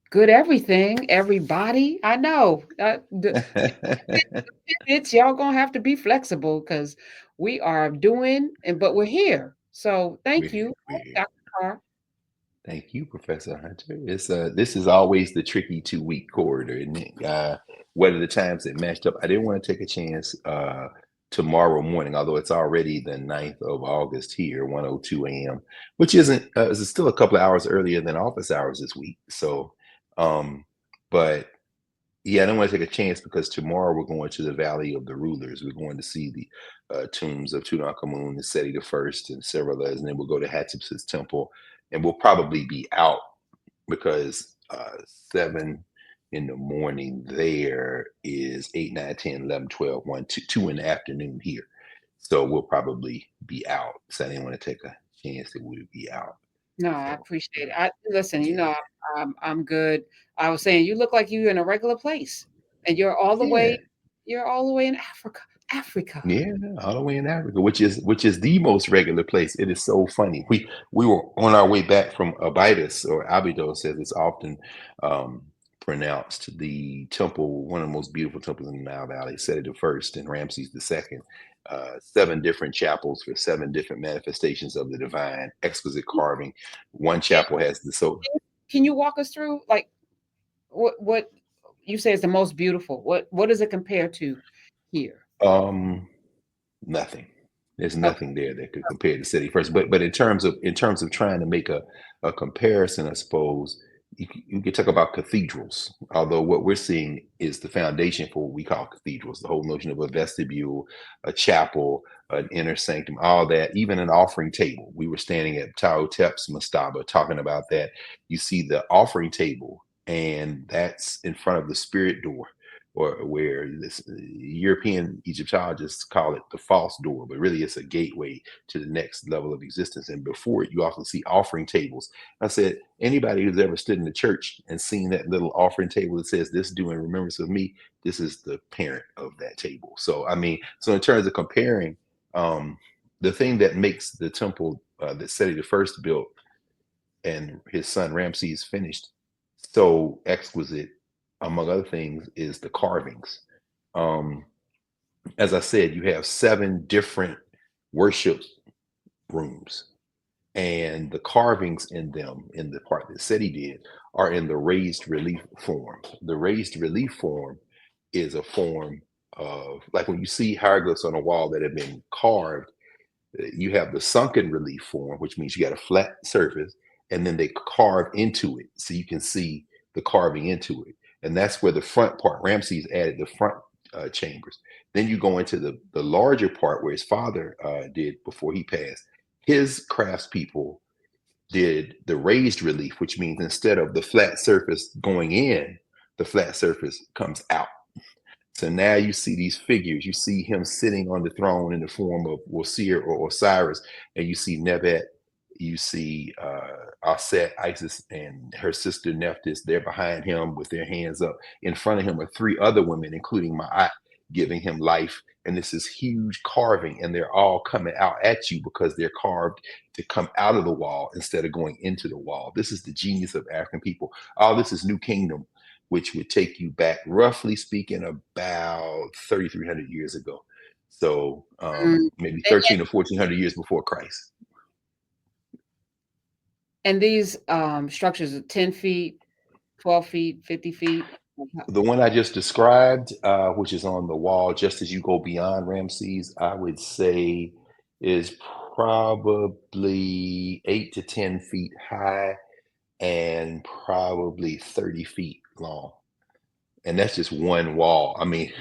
Good everything, everybody. I know. It's y'all gonna have to be flexible because we are doing and but we're here. So thank you, We're here. Dr. Carr. Thank you, Professor Hunter. It's this is always the tricky 2 week corridor, isn't it? What are the times that matched up? I didn't want to take a chance tomorrow morning, although it's already the 9th of August here, 1:02 a.m., which isn't it's still a couple of hours earlier than office hours this week. So, um, but yeah, I don't want to take a chance because tomorrow we're going to the Valley of the Rulers. We're going to see the tombs of Tutankhamun and Seti the First and several others, and then we'll go to Hatshepsut's temple, and we'll probably be out because 7 in the morning there is 8, 9, 10, 11, 12, 1, 2, 2 in the afternoon here. So we'll probably be out. So I didn't want to take a chance that we would be out. No, I So appreciate it. I listen, yeah, I'm good. I was saying you look like you're in a regular place and yeah. you're all the way in Africa. Africa. Yeah, all the way in Africa, which is the most regular place. It is so funny. We were on our way back from Abydos, or Abydos, as it's often um, pronounced, the temple, one of the most beautiful temples in the Nile Valley, Seti the First and Ramses the Second. 7 different chapels for 7 different manifestations of the divine, exquisite carving. One Can, chapel has the so can you walk us through like what you say is the most beautiful? What does it compare to here? um nothing. There's Okay. nothing there that could compare to City First. But in terms of trying to make a comparison, I suppose you could talk about cathedrals. Although what we're seeing is the foundation for what we call cathedrals, the whole notion of a vestibule, a chapel, an inner sanctum, all that, even an offering table. We were standing at Tep's Mastaba talking about that. You see the offering table, and that's in front of the spirit door, or where this European Egyptologists call it the false door, but really it's a gateway to the next level of existence. And before it, you often see offering tables. I said, anybody who's ever stood in the church and seen that little offering table that says, "This do in remembrance of me," this is the parent of that table. So, I mean, so in terms of comparing, um, the thing that makes the temple that Seti the First built and his son Ramses finished so exquisite, among other things, is the carvings. Um, as I said, you have 7 different worship rooms, and the carvings in them, in the part that SETI did, are in the raised relief form. The raised relief form is a form of, like when you see hieroglyphs on a wall that have been carved, you have the sunken relief form, which means you got a flat surface, and then they carve into it so you can see the carving into it. And that's where the front part, Ramses added the front chambers. Then you go into the larger part where his father did before he passed. His craftspeople did the raised relief, which means instead of the flat surface going in, the flat surface comes out. So now you see these figures. You see him sitting on the throne in the form of Osir or Osiris, and you see Nebet, you see Aset, Isis, and her sister Nephthys. They're behind him with their hands up. In front of him are 3 other women, including Ma'at, giving him life. And this is huge carving, and they're all coming out at you because they're carved to come out of the wall instead of going into the wall. This is the genius of African people. All this is New Kingdom, which would take you back, roughly speaking, about 3,300 years ago. So Mm. maybe And, 13 or 1,400 years before Christ. and these structures are 10 feet, 12 feet, 50 feet. The one I just described, which is on the wall just as you go beyond Ramses, I would say is probably 8 to 10 feet high and probably 30 feet long. And that's just one wall. I mean,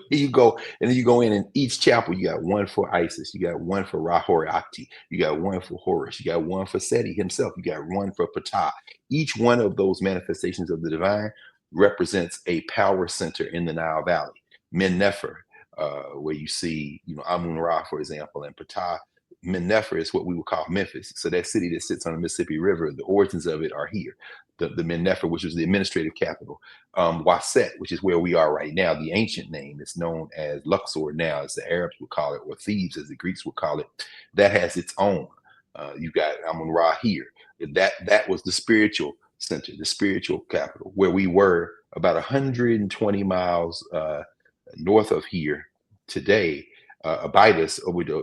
you go and then you go in each chapel, you got one for Isis, you got one for Rahor Akti, you got one for Horus, you got one for Seti himself, you got one for Ptah. Each one of those manifestations of the divine represents a power center in the Nile Valley. Men Nefer, where you see, Amun Ra, for example, and Ptah. Men Nefer is what we would call Memphis. So that city that sits on the Mississippi River, the origins of it are here. The Men Nefer, which was the administrative capital. Waset, which is where we are right now, the ancient name is known as Luxor now, as the Arabs would call it, or Thebes, as the Greeks would call it. That has its own. You got Amun Ra here. That was the spiritual center, the spiritual capital, where we were about 120 miles north of here today. Abydos,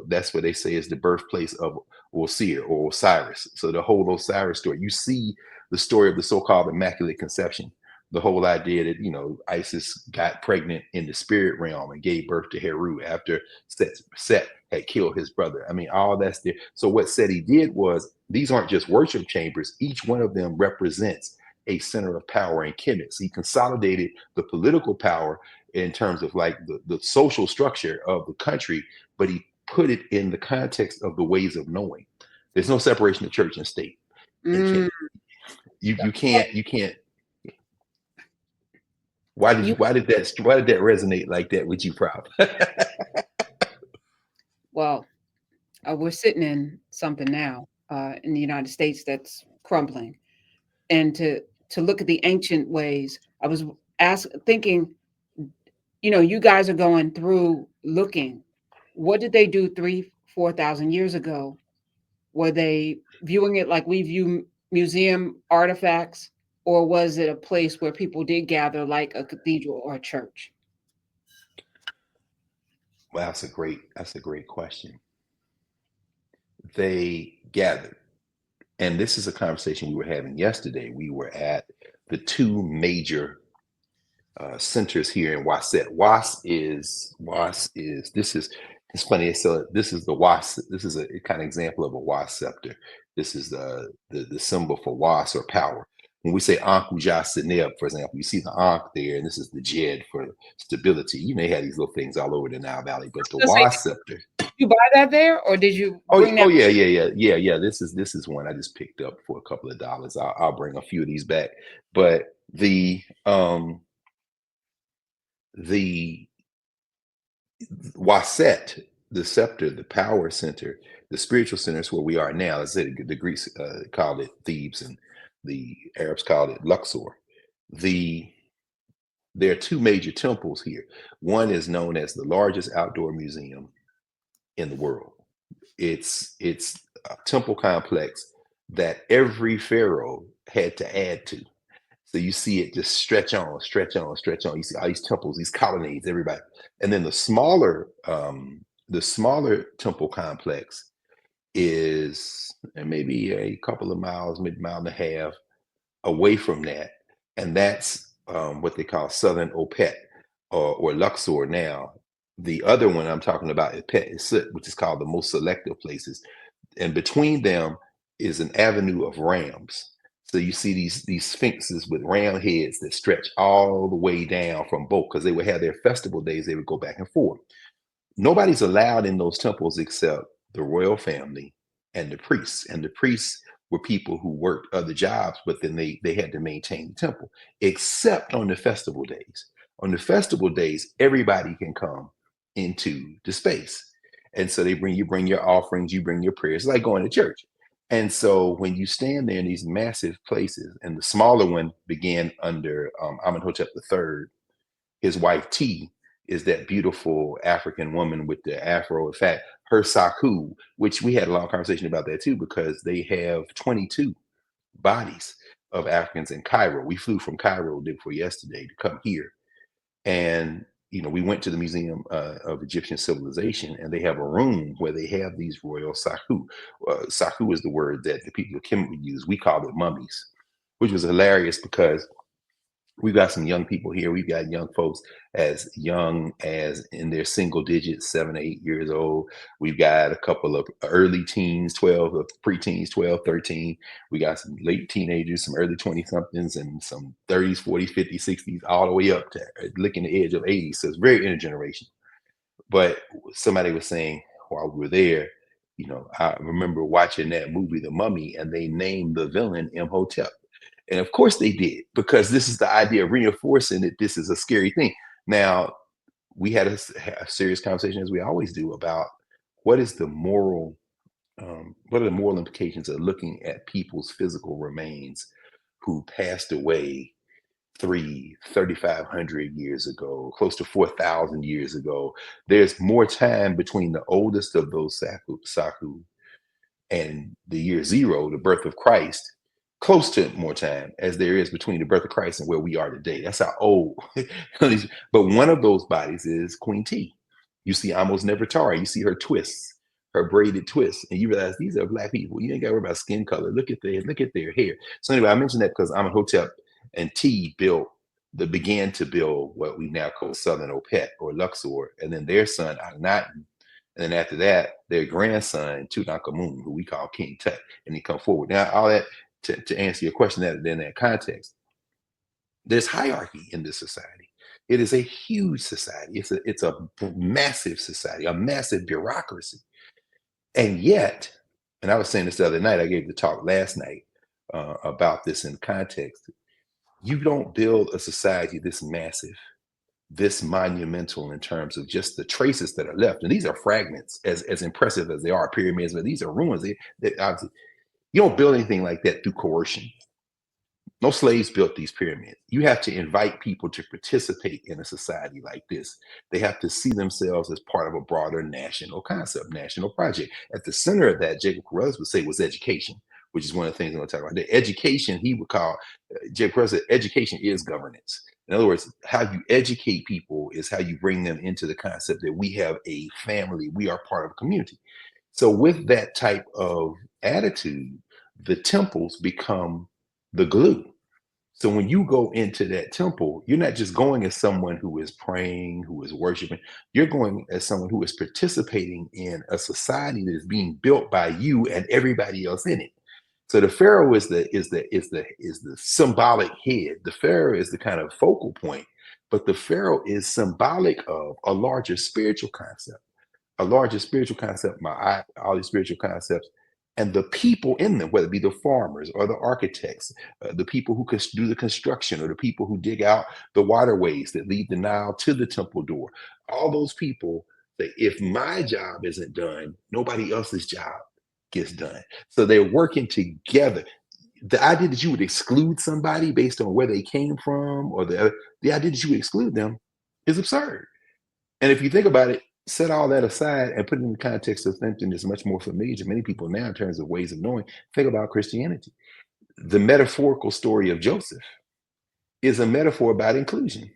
that's where they say is the birthplace of Osir or Osiris. So the whole Osiris story, you see the story of the so-called Immaculate Conception, the whole idea that, Isis got pregnant in the spirit realm and gave birth to Heru after Set had killed his brother. I mean, all that's there. So what Seti did was, these aren't just worship chambers. Each one of them represents a center of power in Kemet. So he consolidated the political power in terms of like the social structure of the country, but he put it in the context of the ways of knowing. There's no separation of church and state in Kemet. You can't. Why did that resonate like that with you, Prof? Well, we're sitting in something now in the United States that's crumbling, and to look at the ancient ways, I was thinking, you guys are going through looking, what did they do 3,000-4,000 years ago? Were they viewing it like we view museum artifacts, or was it a place where people did gather like a cathedral or a church? Well, that's a great question. They gathered. And this is a conversation we were having yesterday. We were at the two major centers here in Waset. It's funny. So this is the Was. This is a kind of example of a Was scepter. This is the symbol for Was, or power. When we say Ankh Uja Seneb, for example, you see the Ankh there, and this is the Jed for stability. You may have these little things all over the Nile Valley, but the Was scepter. You buy that there, or did you bring that? Oh yeah. This is one I just picked up for a couple of dollars. I'll bring a few of these back. But the Waset, the scepter, the power center, the spiritual center is where we are now. I said the Greeks called it Thebes, and the Arabs called it Luxor. There are two major temples here. One is known as the largest outdoor museum in the world. It's a temple complex that every pharaoh had to add to. So you see it just stretch on, stretch on, stretch on. You see all these temples, these colonnades, everybody. And then the smaller temple complex is maybe a couple of miles, maybe a mile and a half away from that. And that's what they call Southern Opet or Luxor now. The other one I'm talking about is Pet Isut, which is called the most selective places. And between them is an avenue of rams. So you see these sphinxes with ram heads that stretch all the way down from both, because they would have their festival days, they would go back and forth. Nobody's allowed in those temples except the royal family and the priests. And the priests were people who worked other jobs, but then they had to maintain the temple, except on the festival days. On the festival days, everybody can come into the space. And so you bring your offerings, you bring your prayers, it's like going to church. And so when you stand there in these massive places, and the smaller one began under Amenhotep III, his wife T is that beautiful African woman with the afro. In fact, her Saku, which we had a long conversation about that too, because they have 22 bodies of Africans in Cairo. We flew from Cairo day before yesterday to come here. And we went to the Museum of Egyptian Civilization, and they have a room where they have these royal saku. Saku is the word that the people of Kemet would use. We called it mummies, which was hilarious because we've got some young people here. We've got young folks as young as in their single digits, 7 or 8 years old. We've got a couple of early teens, 12, preteens, 12, 13. We got some late teenagers, some early 20 somethings, and some 30s, 40s, 50s, 60s, all the way up to licking the edge of 80s. So it's very intergenerational. But somebody was saying while we were there, I remember watching that movie, The Mummy, and they named the villain Imhotep. And of course they did, because this is the idea of reinforcing that this is a scary thing. Now, we had a serious conversation, as we always do, about what are the moral implications of looking at people's physical remains who passed away 3,500 years ago, close to 4,000 years ago. There's more time between the oldest of those Saku and the year zero, the birth of Christ, close to more time as there is between the birth of Christ and where we are today. That's how old. But one of those bodies is Queen T. You see almost never Tara. You see her twists, her braided twists, and you realize these are black people. You ain't got to worry about skin color. Look at their hair. So anyway, I mentioned that because Amenhotep and T began to build what we now call Southern Opet or Luxor, and then their son Akhenaten. And then after that, their grandson, Tutankhamun, who we call King Tut, and he come forward. Now, all that to answer your question in that context, there's hierarchy in this society. It is a huge society. It's a massive society, a massive bureaucracy. And yet, and I was saying this the other night, I gave the talk last night about this in context. You don't build a society this massive, this monumental in terms of just the traces that are left. And these are fragments, as impressive as they are, pyramids, but these are ruins. Obviously, you don't build anything like that through coercion. No slaves built these pyramids. You have to invite people to participate in a society like this. They have to see themselves as part of a broader national concept, national project. At the center of that, Jacob Carruthers would say, was education, which is one of the things I'm going to talk about. The education, he would call, Jacob Carruthers said, education is governance. In other words, how you educate people is how you bring them into the concept that we have a family, we are part of a community. So with that type of attitude, the temples become the glue. So when you go into that temple, you're not just going as someone who is praying, who is worshiping. You're going as someone who is participating in a society that is being built by you and everybody else in it. So the pharaoh is the symbolic head. The pharaoh is the kind of focal point, but the pharaoh is symbolic of a larger spiritual concept, all these spiritual concepts, and the people in them, whether it be the farmers or the architects, the people who do the construction, or the people who dig out the waterways that lead the Nile to the temple door. All those people say, if my job isn't done, nobody else's job gets done. So they're working together. The idea that you would exclude somebody based on where they came from, or the idea that you would exclude them, is absurd. And if you think about it, set all that aside and put it in the context of something that's much more familiar to many people now in terms of ways of knowing. Think about Christianity. The metaphorical story of Joseph is a metaphor about inclusion.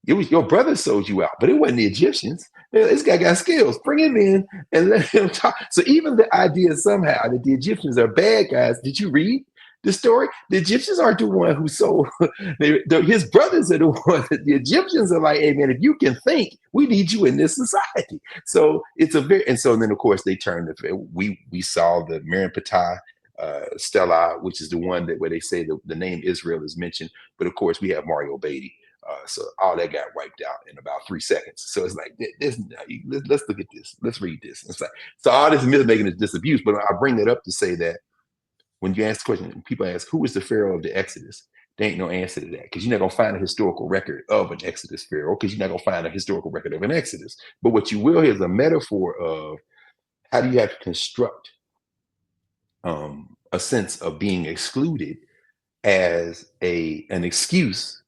It was your brother sold you out, but it wasn't the Egyptians. This guy got skills. Bring him in and let him talk. So even the idea somehow that the Egyptians are bad guys, did you read the story? The Egyptians aren't the one who sold. His brothers are the ones. The Egyptians are like, hey man, if you can think, we need you in this society. So it's and so then of course they turned we saw the Miriam Patah stela, which is the one where they say the name Israel is mentioned, but of course we have Mario Beatty. So all that got wiped out in about 3 seconds. So it's like, let's look at this. Let's read this. It's like, so all this myth making is disabuse, but I bring that up to say that when you ask the question, people ask, who is the Pharaoh of the Exodus? There ain't no answer to that, because you're not going to find a historical record of an Exodus Pharaoh, because you're not going to find a historical record of an Exodus. But what you will hear is a metaphor of how do you have to construct a sense of being excluded as an excuse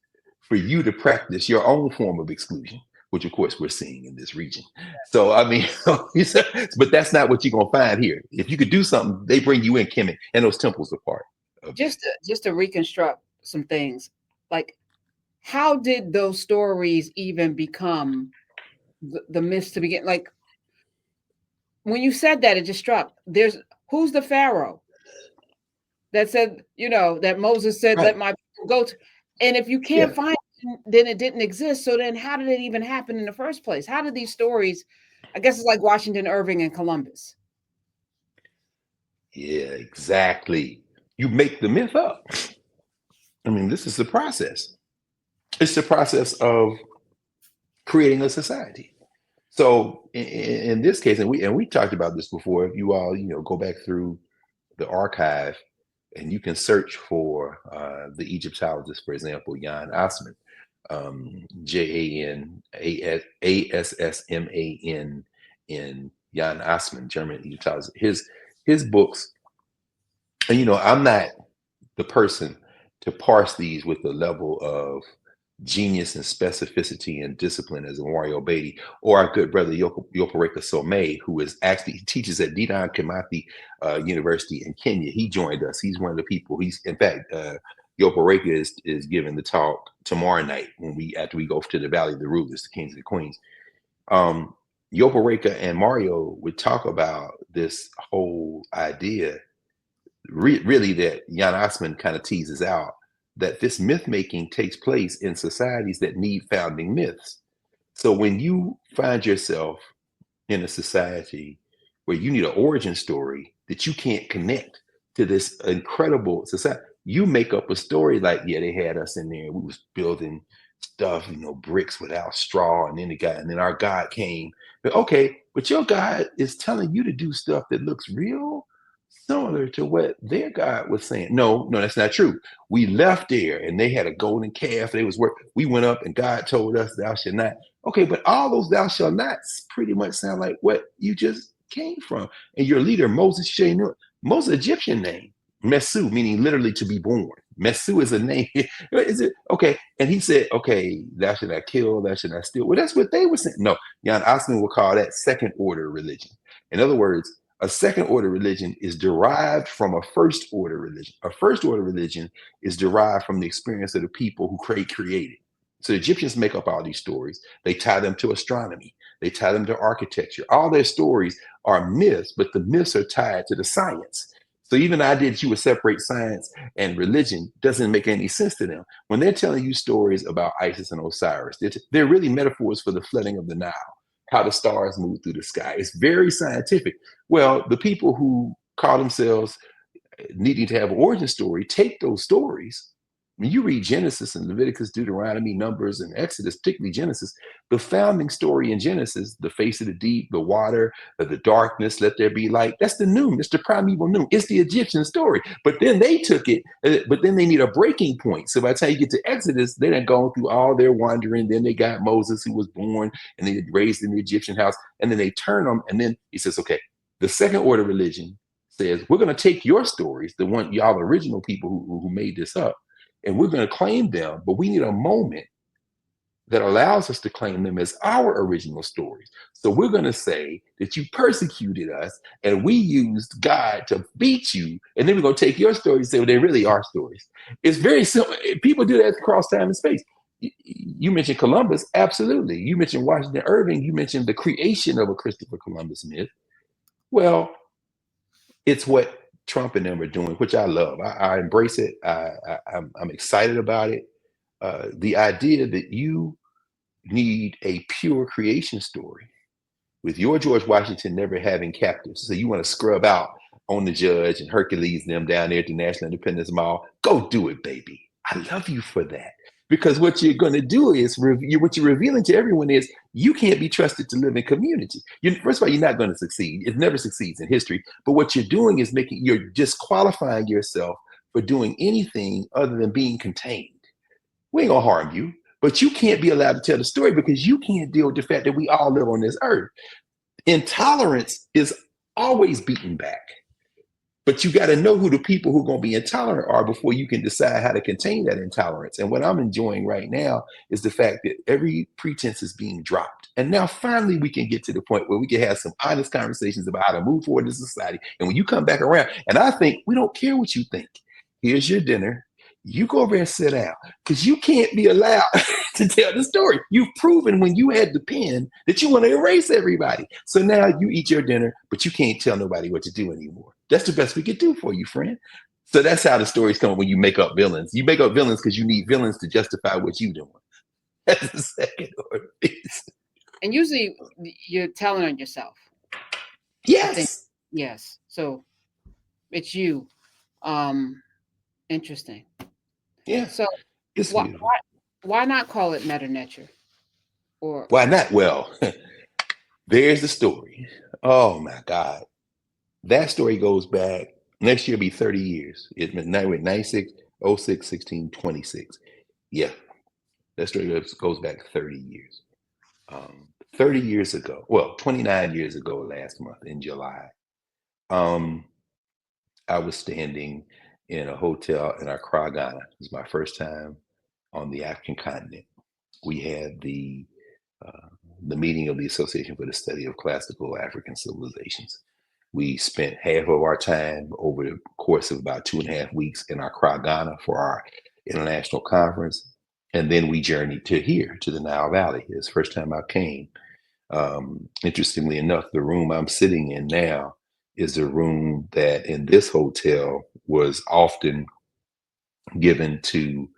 for you to practice your own form of exclusion, which of course we're seeing in this region. So I mean, but that's not what you're gonna find here. If you could do something, they bring you in, Kemet, and those temples are part of just to reconstruct some things, like how did those stories even become the myths to begin? Like when you said that, it just struck. Who's the Pharaoh that said, that Moses said, right. let my people go to, and if you can't find it, then it didn't exist. So then how did it even happen in the first place? How did these stories, I guess it's like Washington Irving and Columbus. Yeah, exactly. You make the myth up. I mean, this is the process. It's the process of creating a society. So in this case, and we talked about this before, if you all, go back through the archive and you can search for the Egyptologist, for example, Jan Assmann, Janassaman, Jan Assmann, German Egyptologist. His books, and I'm not the person to parse these with the level of genius and specificity and discipline as Mario Beatty, or our good brother Yopareka Somé, who is actually he teaches at Dedan Kimathi University in Kenya. He joined us. He's one of the people. He's in fact Yopareka is giving the talk tomorrow night when after we go to the Valley of the Rulers, the Kings and the Queens. Yopareka and Mario would talk about this whole idea, really that Jan Osman kind of teases out, that this myth making takes place in societies that need founding myths. So when you find yourself in a society where you need an origin story that you can't connect to this incredible society, you make up a story like, yeah, they had us in there, we was building stuff, bricks without straw, and then our God came. But okay, but your God is telling you to do stuff that looks real similar to what their God was saying. No, that's not true. We left there and they had a golden calf. We went up and God told us thou shalt not. Okay, but all those thou shalt nots pretty much sound like what you just came from. And your leader, Moses Shenu, Moses Egyptian name, Mesu, meaning literally to be born. Mesu is a name. Is it okay? And he said, okay, thou shalt not kill, thou shalt not steal. Well, that's what they were saying. No, Jan Osman will call that second order religion. In other words, a second order religion is derived from a first order religion. A first order religion is derived from the experience of the people who created. So the Egyptians make up all these stories. They tie them to astronomy. They tie them to architecture. All their stories are myths, but the myths are tied to the science. So even the idea that you would separate science and religion doesn't make any sense to them. When they're telling you stories about Isis and Osiris, they're really metaphors for the flooding of the Nile, how the stars move through the sky. It's very scientific. Well, the people who call themselves needing to have an origin story take those stories. When you read Genesis and Leviticus, Deuteronomy, Numbers, and Exodus, particularly Genesis, the founding story in Genesis, the face of the deep, the water, the darkness, let there be light, that's the Noon. It's the primeval Noon. It's the Egyptian story. But then they took it, but then they need a breaking point. So by the time you get to Exodus, they done gone through all their wandering. Then they got Moses, who was born and they raised in the Egyptian house. And then they turn them. And then he says, okay, the second order religion says, we're going to take your stories, the one y'all original people who made this up, and we're going to claim them, but we need a moment that allows us to claim them as our original stories. So we're going to say that you persecuted us and we used God to beat you. And then we're going to take your stories and say, well, they really are stories. It's very simple. People do that across time and space. You mentioned Columbus. Absolutely. You mentioned Washington Irving. You mentioned the creation of a Christopher Columbus myth. Well, it's what Trump and them are doing, which I love. I embrace it. I'm excited about it. The idea that you need a pure creation story with your George Washington never having captives. So you want to scrub out on the Judge and Hercules and them down there at the National Independence Mall. Go do it, baby. I love you for that. Because what you're going to do is, what you're revealing to everyone is, you can't be trusted to live in community. First of all, you're not going to succeed. It never succeeds in history. But what you're doing is you're disqualifying yourself for doing anything other than being contained. We ain't going to harm you, but you can't be allowed to tell the story because you can't deal with the fact that we all live on this earth. Intolerance is always beaten back. But you got to know who the people who are going to be intolerant are before you can decide how to contain that intolerance. And what I'm enjoying right now is the fact that every pretense is being dropped. And now finally we can get to the point where we can have some honest conversations about how to move forward in society. And when you come back around, and I think we don't care what you think. Here's your dinner. You go over and sit down because you can't be allowed to tell the story. You've proven when you had the pen that you want to erase everybody. So now you eat your dinner, but you can't tell nobody what to do anymore. That's the best we could do for you, friend. So that's how the stories come when you make up villains. You make up villains because you need villains to justify what you're doing. That's the second order piece. And usually you're telling on yourself. Yes. I think, yes. So it's you. Interesting. Yeah. So It's beautiful. Why not call it meta nature? Or why not? Well, there's the story. Oh my God. That story goes back, next year will be 30 years. It's been 96, 06, 16, 26. Yeah, that story goes back 30 years. 30 years ago, well, 29 years ago last month in July, I was standing in a hotel in Accra, Ghana. It was my first time on the African continent. We had uh, the meeting of the Association for the Study of Classical African Civilizations. We spent half of our time over the course of about 2.5 weeks in Accra, Ghana for our international conference. And then we journeyed to here, to the Nile Valley. It's the first time I came. Interestingly enough, the room I'm sitting in now is a room that in this hotel was often given to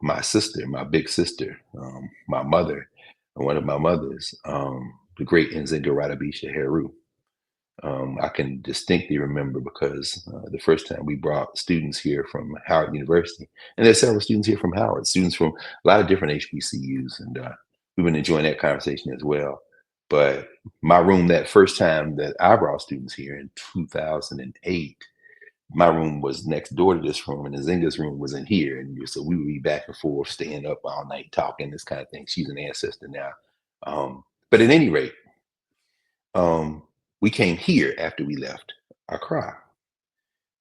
my sister, my big sister, my mother, one of my mothers, the great Nzinga Radabisha Heru. I can distinctly remember because the first time we brought students here from Howard University, and there's several students here from Howard, students from a lot of different HBCUs, and we've been enjoying that conversation as well. But my room, that first time that I brought students here in 2008, my room was next door to this room, and Nzinga's room was in here, and so we would be back and forth, staying up all night talking, this kind of thing. She's an ancestor now, but at any rate. We came here after we left Accra.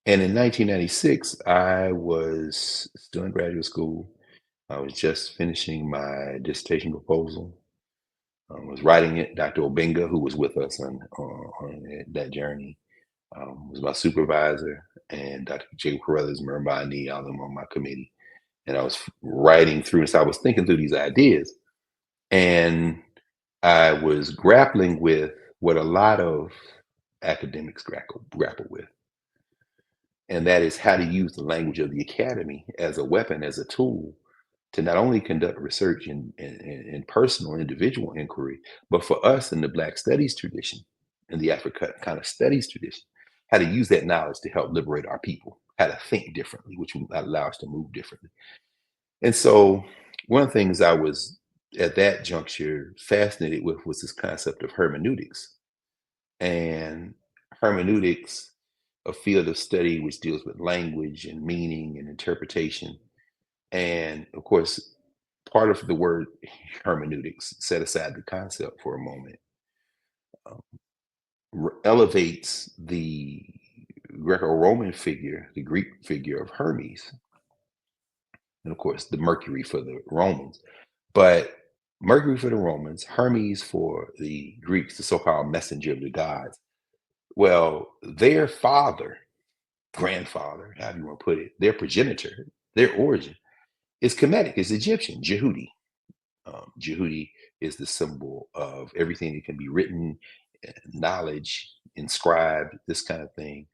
And in 1996, I was still in graduate school. I was just finishing my dissertation proposal. I was writing it. Dr. Obenga, who was with us on that journey, was my supervisor, and Dr. J. Carruthers, Murmbani, all of them on my committee. And I was writing through, and so I was thinking through these ideas. And I was grappling with what a lot of academics grapple with, and that is how to use the language of the academy as a weapon, as a tool to not only conduct research in personal, individual inquiry, but for us in the Black studies tradition, in the Africana Studies tradition, how to use that knowledge to help liberate our people, how to think differently, which will allow us to move differently. And so one of the things I was at that juncture fascinated with was this concept of hermeneutics. And hermeneutics, a field of study which deals with language and meaning and interpretation. And of course, part of the word hermeneutics, set aside the concept for a moment, um, elevates the Greco-Roman figure, the Greek figure of Hermes, and of course, the Mercury for the Romans. But Mercury for the Romans, Hermes for the Greeks, the so-called messenger of the gods. Well, their father, grandfather, however you want to put it, their progenitor, their origin is Kemetic, is Egyptian, Jehudi. Jehudi is the symbol of everything that can be written, knowledge, inscribed, this kind of thing.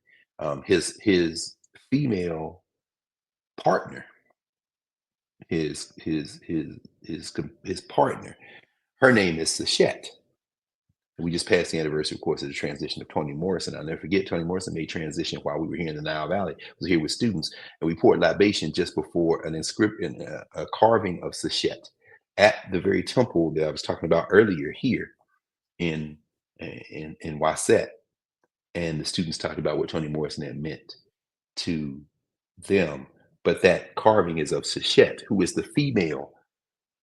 His female partner, his partner, her name is Sachet. We just passed the anniversary, of course, of the transition of Toni Morrison. I'll never forget, Toni Morrison made transition while we were here in the Nile Valley. I was here with students, and we poured libation just before an inscription, a carving of Sachet at the very temple that I was talking about earlier here in Waset. And the students talked about what Toni Morrison had meant to them. But that carving is of Sachet, who is the female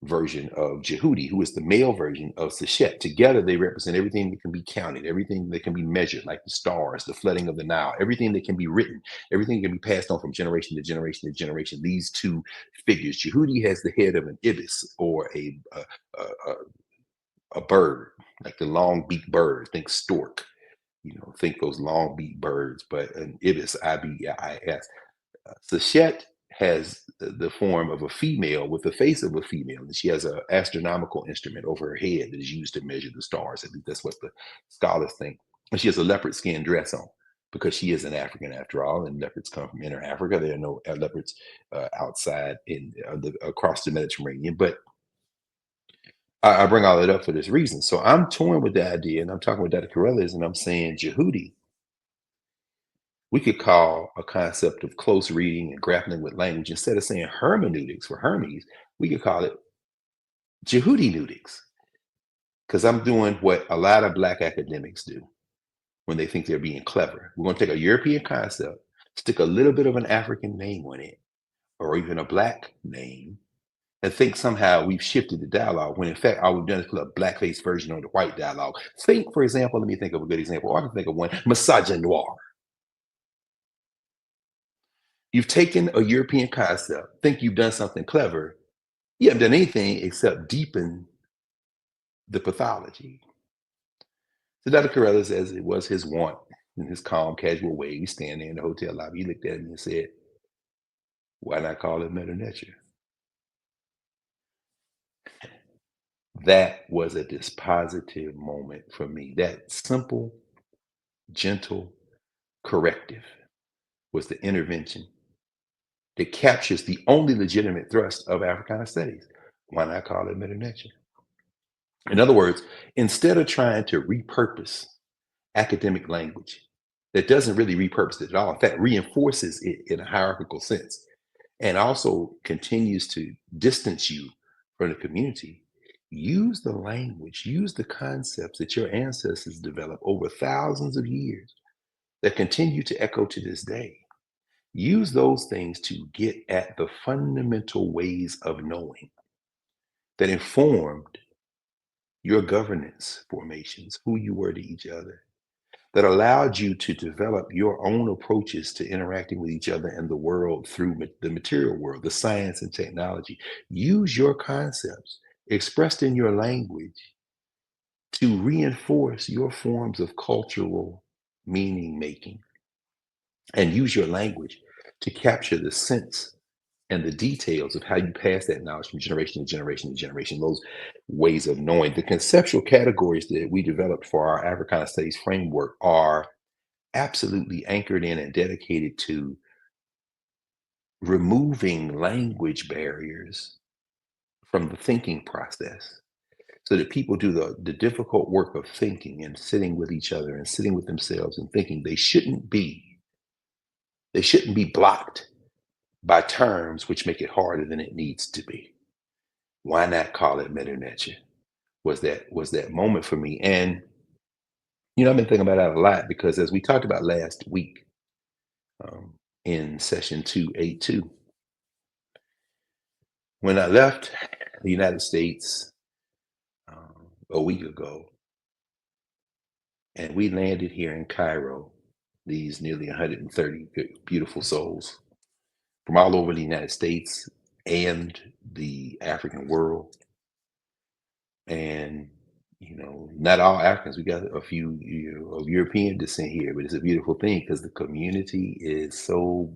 version of Jehudi, who is the male version of Sachet. Together, they represent everything that can be counted, everything that can be measured, like the stars, the flooding of the Nile, everything that can be written, everything that can be passed on from generation to generation to generation. These two figures, Jehudi has the head of an ibis, or a bird, like the long beaked bird. Think stork, think those long beaked birds, but an ibis, IBIS. Sachet has the form of a female with the face of a female, and she has an astronomical instrument over her head that is used to measure the stars. At least that's what the scholars think. And she has a leopard skin dress on because she is an African after all, and leopards come from inner Africa. There are no leopards outside across the Mediterranean. But I bring all that up for this reason. So I'm torn with the idea, and I'm talking with Dr. Carruthers, and I'm saying, Jehudi, we could call a concept of close reading and grappling with language, instead of saying hermeneutics for Hermes, we could call it Jehudi-neutics. Because I'm doing what a lot of Black academics do when they think they're being clever. We're going to take a European concept, stick a little bit of an African name on it, or even a Black name, and think somehow we've shifted the dialogue, when in fact all we've done is put a blackface version on the white dialogue. Think, for example, let me think of a good example. I can think of one, misogynoir. You've taken a European concept, think you've done something clever, You haven't done anything except deepen the pathology. So Dr. Carruthers, as it was his wont, in his calm, casual way, we stand there in the hotel lobby. He looked at me and said, "Why not call it Mdw Ntr?" That was a dispositive moment for me. That simple, gentle corrective was the intervention that captures the only legitimate thrust of Africana Studies. Why not call it Mdw Ntr? In other words, instead of trying to repurpose academic language that doesn't really repurpose it at all, in fact, reinforces it in a hierarchical sense, and also continues to distance you from the community, use the language, use the concepts that your ancestors developed over thousands of years that continue to echo to this day. Use those things to get at the fundamental ways of knowing that informed your governance formations, who you were to each other, that allowed you to develop your own approaches to interacting with each other and the world through the material world, the science and technology. Use your concepts expressed in your language to reinforce your forms of cultural meaning making, and use your language to capture the sense and the details of how you pass that knowledge from generation to generation to generation, those ways of knowing. The conceptual categories that we developed for our Africana Studies framework are absolutely anchored in and dedicated to removing language barriers from the thinking process so that people do the difficult work of thinking and sitting with each other and sitting with themselves and thinking. They shouldn't be blocked by terms which make it harder than it needs to be. Why not call it Mdw Ntr? Was that moment for me. And I've been thinking about that a lot because as we talked about last week, um, in session 282, when I left the United States a week ago, and we landed here in Cairo, these nearly 130 beautiful souls from all over the United States and the African world. And, not all Africans, we got a few of European descent here, but it's a beautiful thing because the community is so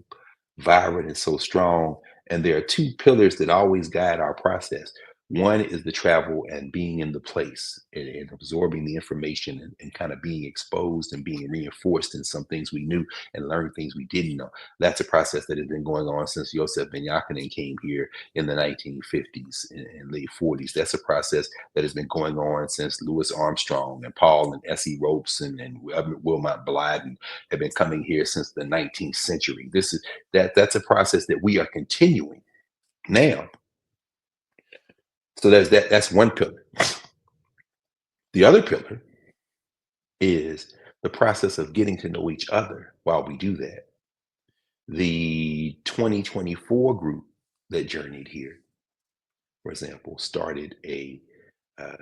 vibrant and so strong. And there are two pillars that always guide our process. One is the travel and being in the place and absorbing the information and kind of being exposed and being reinforced in some things we knew and learn things we didn't know. That's a process that has been going on since Joseph Ben Jochannan came here in the 1950s and late 40s. That's a process that has been going on since Louis Armstrong and Paul and S.E. Robeson and Wilmot Blyden have been coming here since the 19th century. That's a process that we are continuing now. So that's one pillar. The other pillar is the process of getting to know each other while we do that. The 2024 group that journeyed here, for example, started uh,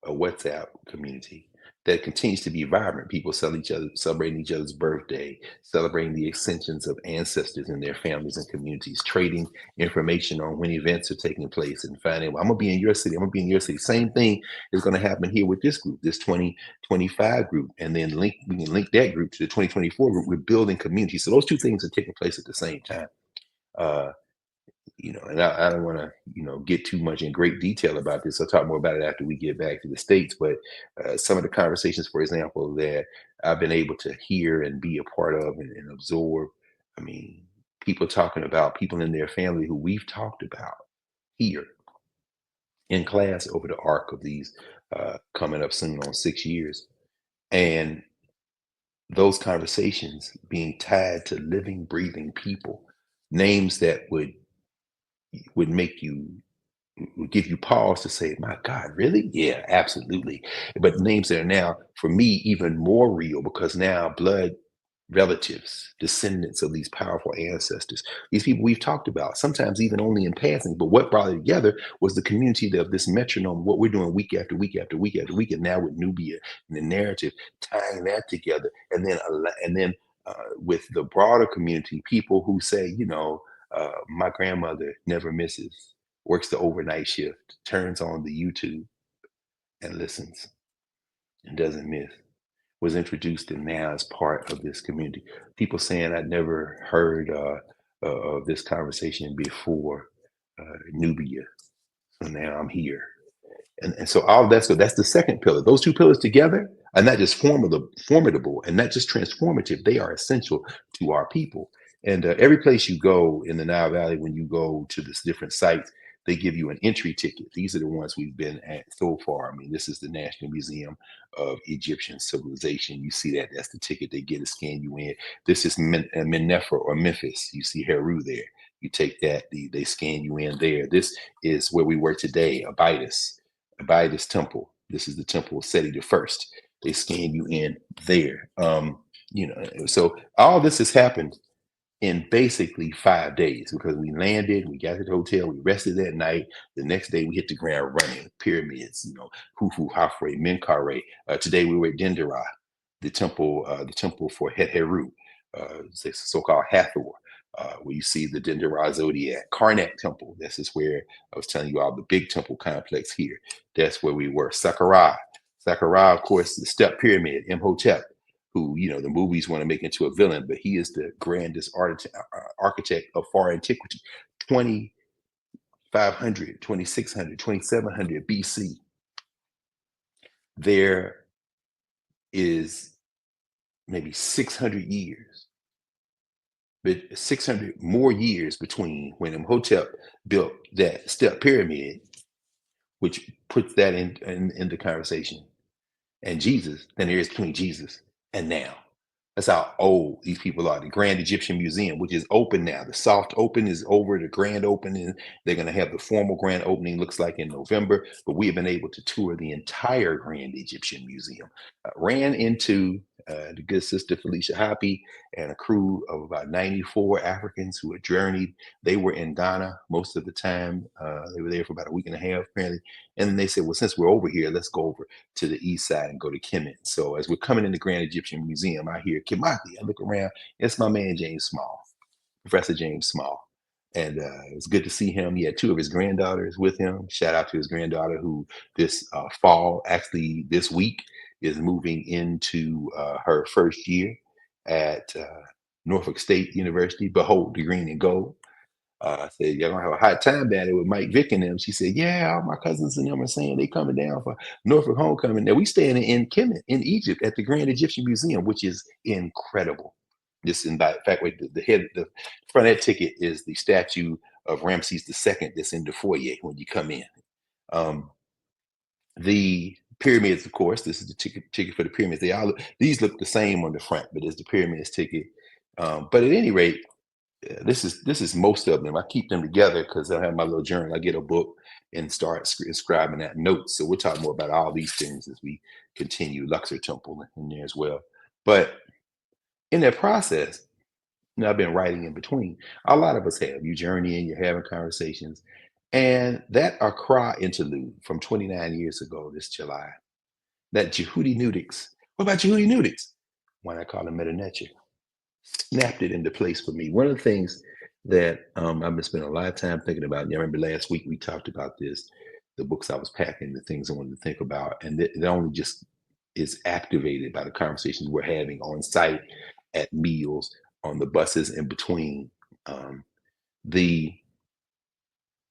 a WhatsApp community that continues to be vibrant. People celebrating each other's birthday, celebrating the ascensions of ancestors and their families and communities, trading information on when events are taking place, and finding, well, I'm gonna be in your city, I'm gonna be in your city. Same thing is gonna happen here with this group, this 2025 group, and then we can link that group to the 2024 group. We're building community. So those two things are taking place at the same time. Uh, and I don't want to, get too much in great detail about this. I'll talk more about it after we get back to the States. But some of the conversations, for example, that I've been able to hear and be a part of and absorb, I mean, people talking about people in their family who we've talked about here in class over the arc of these coming up soon on 6 years. And those conversations being tied to living, breathing people, names that would make you would give you pause to say, my God, really? Yeah, absolutely. But names that are now, for me, even more real because now blood relatives, descendants of these powerful ancestors, these people we've talked about, sometimes even only in passing. But what brought it together was the community of this metronome, what we're doing week after week after week after week, and now with Nubia and the narrative, tying that together. And then with the broader community, people who say, my grandmother never misses works the overnight shift, turns on the YouTube and listens and doesn't miss. Was introduced and now is part of this community. People saying I'd never heard of this conversation before Nubia. So now I'm here. And so all that's good. That's the second pillar. Those two pillars together are not just formidable and not just transformative. They are essential to our people. And every place you go in the Nile Valley, when you go to this different sites, they give you an entry ticket. These are the ones we've been at so far. I mean, this is the National Museum of Egyptian Civilization. You see that? That's the ticket they get to scan you in. This is Mennefer or Memphis. You see Heru there. You take that. They scan you in there. This is where we were today, Abidas Temple. This is the temple of Seti the First. They scan you in there. So all this has happened in basically 5 days because we landed, we got to the hotel, we rested that night. The next day we hit the ground running, pyramids, Hufu, Hafre, Menkaure. Today we were at Dendera, the temple for Heru, so-called Hathor. Where you see the Dendera Zodiac, Karnak Temple. This is where I was telling you all the big temple complex here. That's where we were. Saqqara, of course, the Step Pyramid, Imhotep, who, the movies want to make into a villain, but he is the grandest architect of far antiquity, 2500, 2600, 2700 BC. There is maybe 600 years, but 600 more years between when Imhotep built that Step Pyramid, which puts that in the conversation, and Jesus, than there is between Jesus and now. That's how old these people are. The Grand Egyptian Museum, which is open now. The soft open is over. The grand opening, they're going to have the formal grand opening, looks like in November. But we have been able to tour the entire Grand Egyptian Museum. Ran into the good sister Felicia Hoppy and a crew of about 94 Africans who had journeyed. They were in Ghana most of the time. They were there for about a week and a half, apparently. And then they said, well, since we're over here, let's go over to the east side and go to Kemet. So as we're coming in the Grand Egyptian Museum, I hear Kimathi. I look around. It's my man, James Small, Professor James Small. And it was good to see him. He had two of his granddaughters with him. Shout out to his granddaughter who this fall, actually this week, is moving into her first year at Norfolk State University. Behold the green and gold. I said, y'all gonna have a hot time down there with Mike Vick and them. She said, yeah, all my cousins and them are saying they coming down for Norfolk homecoming. Now we staying in Kemet in Egypt at the Grand Egyptian Museum, which is incredible. Just in fact, wait, the front end ticket is the statue of Ramses II that's in the foyer when you come in. The pyramids, of course, this is the ticket for the pyramids. These look the same on the front, but it's the pyramids ticket. But at any rate, this is most of them. I keep them together because I have my little journal. I get a book and start scribing that notes. So we'll talk more about all these things as we continue. Luxor Temple in there as well. But in that process, I've been writing in between. A lot of us have. You journey and you're having conversations. And that Accra interlude from 29 years ago, this July, that hermeneutics. What about hermeneutics? Why not call it meta-nature? Snapped it into place for me. One of the things that I've been spending a lot of time thinking about, and I remember last week we talked about this, the books I was packing, the things I wanted to think about, and it only just is activated by the conversations we're having on site, at meals, on the buses in between.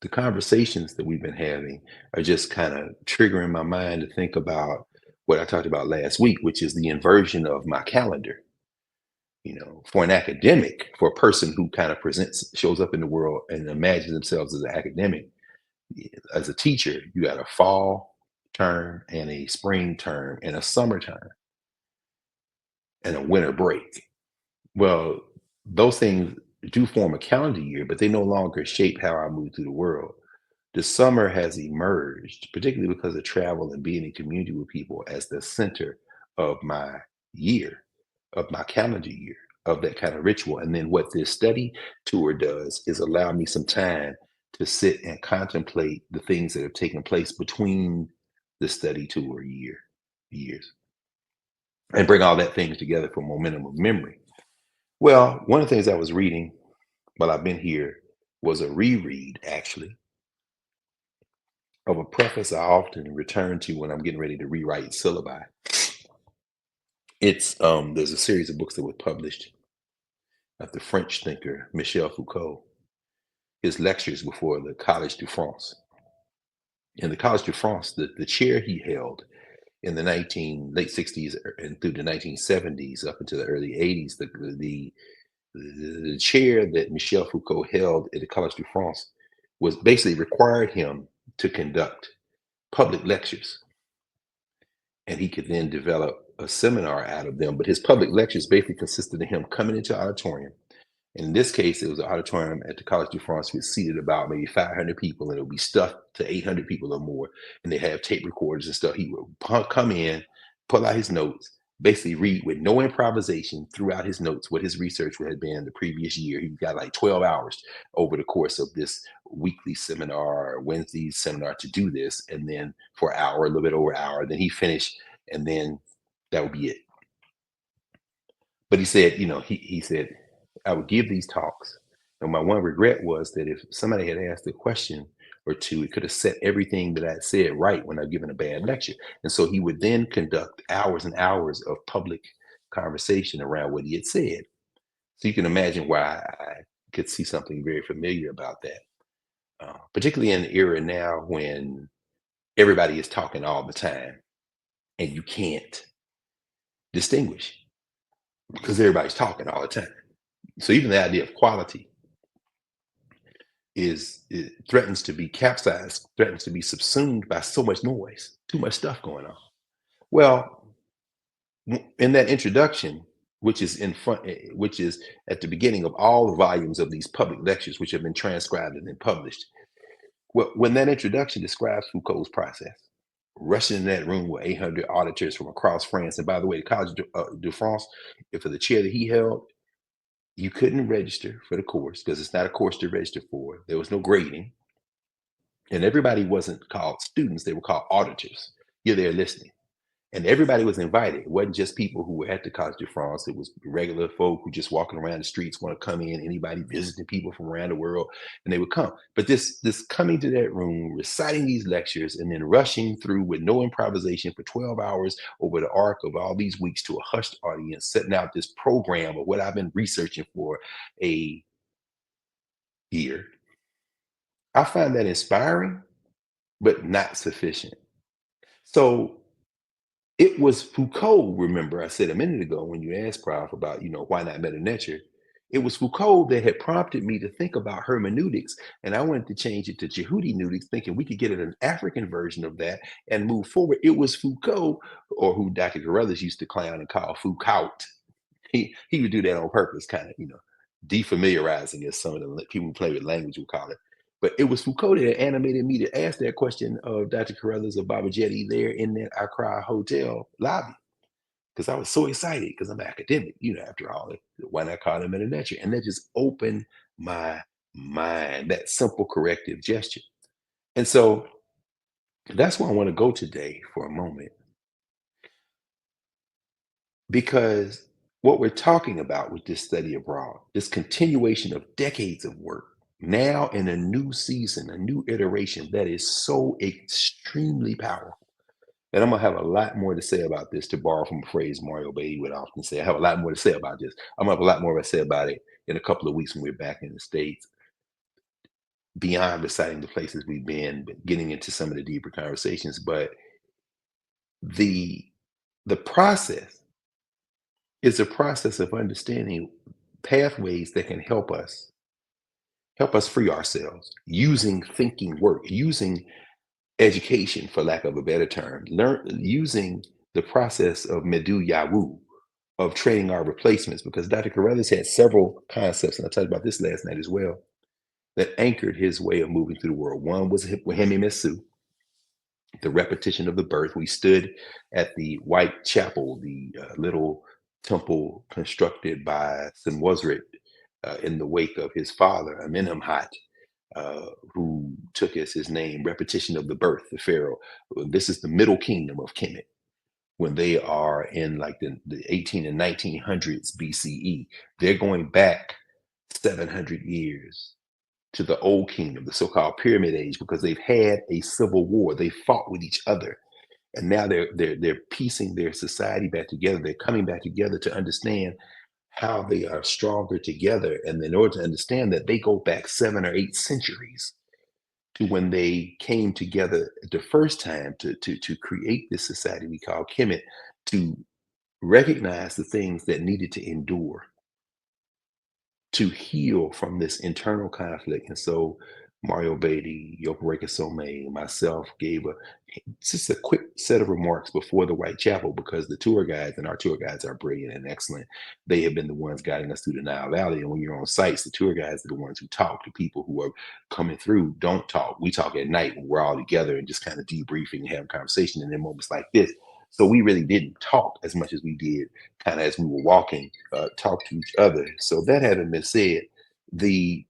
The conversations that we've been having are just kind of triggering my mind to think about what I talked about last week, which is the inversion of my calendar. For an academic, for a person who kind of shows up in the world and imagines themselves as an academic, as a teacher, you got a fall term and a spring term and a summer term and a winter break. Well, those things do form a calendar year, but they no longer shape how I move through the world. The summer has emerged, particularly because of travel and being in community with people, as the center of my year, of my calendar year, of that kind of ritual. And then what this study tour does is allow me some time to sit and contemplate the things that have taken place between the study tour years, and bring all that things together for momentum of memory. Well, one of the things I was reading while I've been here was a reread, actually, of a preface I often return to when I'm getting ready to rewrite syllabi. It's there's a series of books that were published by the French thinker Michel Foucault, his lectures before the Collège de France. In the Collège de France, the chair he held in the late 60s and through the 1970s up into the early 80s, the chair that Michel Foucault held at the Collège de France was basically required him to conduct public lectures, and he could then develop a seminar out of them. But his public lectures basically consisted of him coming into auditorium. And in this case, it was an auditorium at the College de France, which seated about maybe 500 people, and it would be stuffed to 800 people or more. And they have tape recorders and stuff. He would come in, pull out his notes, basically read with no improvisation throughout his notes what his research had been the previous year. He got like 12 hours over the course of this weekly seminar or Wednesday seminar to do this. And then for an hour, a little bit over an hour, then he finished, and then that would be it. But he said, he said, I would give these talks. And my one regret was that if somebody had asked a question or two, it could have set everything that I said right when I've given a bad lecture. And so he would then conduct hours and hours of public conversation around what he had said. So you can imagine why I could see something very familiar about that, particularly in the era now when everybody is talking all the time and you can't distinguish because everybody's talking all the time. So even the idea of quality it threatens to be capsized, threatens to be subsumed by so much noise, too much stuff going on. Well, in that introduction, which is which is at the beginning of all the volumes of these public lectures, which have been transcribed and then published. Well, when that introduction describes Foucault's process, rushing in that room with 800 auditors from across France, and by the way, the College de France, for the chair that he held, you couldn't register for the course because it's not a course to register for. There was no grading. And everybody wasn't called students, they were called auditors. You're there listening. And everybody was invited. It wasn't just people who were at the College de France. It was regular folk who just walking around the streets want to come in, anybody visiting people from around the world, and they would come. But this coming to that room, reciting these lectures, and then rushing through with no improvisation for 12 hours over the arc of all these weeks to a hushed audience, setting out this program of what I've been researching for a year. I find that inspiring, but not sufficient. So it was Foucault, remember I said a minute ago when you asked Prof about, why not Mdw Ntr, it was Foucault that had prompted me to think about hermeneutics, and I wanted to change it to Jehudineutics, thinking we could get an African version of that and move forward. It was Foucault, or who Dr. Carruthers used to clown and call Foucault. He would do that on purpose, kind of, defamiliarizing, as some of the people who play with language would call it. But it was Foucault that animated me to ask that question of Dr. Carruthers of Baba Jetty there in that Accra hotel lobby. Because I was so excited because I'm an academic, after all, why not call him Mdw Ntr? And that just opened my mind, that simple corrective gesture. And so that's where I want to go today for a moment. Because what we're talking about with this study abroad, this continuation of decades of work, now in a new season, a new iteration that is so extremely powerful. And I'm gonna have a lot more to say about this, to borrow from a phrase Mario Beatty would often say. I have a lot more to say about this. I'm gonna have a lot more to say about it in a couple of weeks when we're back in the States, beyond reciting the places we've been, but getting into some of the deeper conversations. But the process is a process of understanding pathways that can help us free ourselves using thinking work, using education, for lack of a better term, using the process of Mdw, of training our replacements, because Dr. Carruthers had several concepts, and I talked about this last night as well, that anchored his way of moving through the world. One was Hemimesu, the repetition of the birth. We stood at the White Chapel, the little temple constructed by Senwosret in the wake of his father, Amenemhat, who took as his name, repetition of the birth, the pharaoh. This is the middle kingdom of Kemet, when they are in like the 18 and 1900s BCE. They're going back 700 years to the old kingdom, the so-called pyramid age, because they've had a civil war. They fought with each other, and now they're piecing their society back together. They're coming back together to understand how they are stronger together. And in order to understand that, they go back 7 or 8 centuries to when they came together the first time to create this society we call Kemet, to recognize the things that needed to endure to heal from this internal conflict. And so Mario Beatty, Yokoreka Somé, myself gave just a quick set of remarks before the Whitechapel, because the tour guides, and our tour guides are brilliant and excellent. They have been the ones guiding us through the Nile Valley. And when you're on sites, the tour guides are the ones who talk. The people who are coming through don't talk. We talk at night when we're all together and just kind of debriefing and having conversation. And in moments like this, so we really didn't talk as much as we did kind of as we were walking, talk to each other. So that having been said, the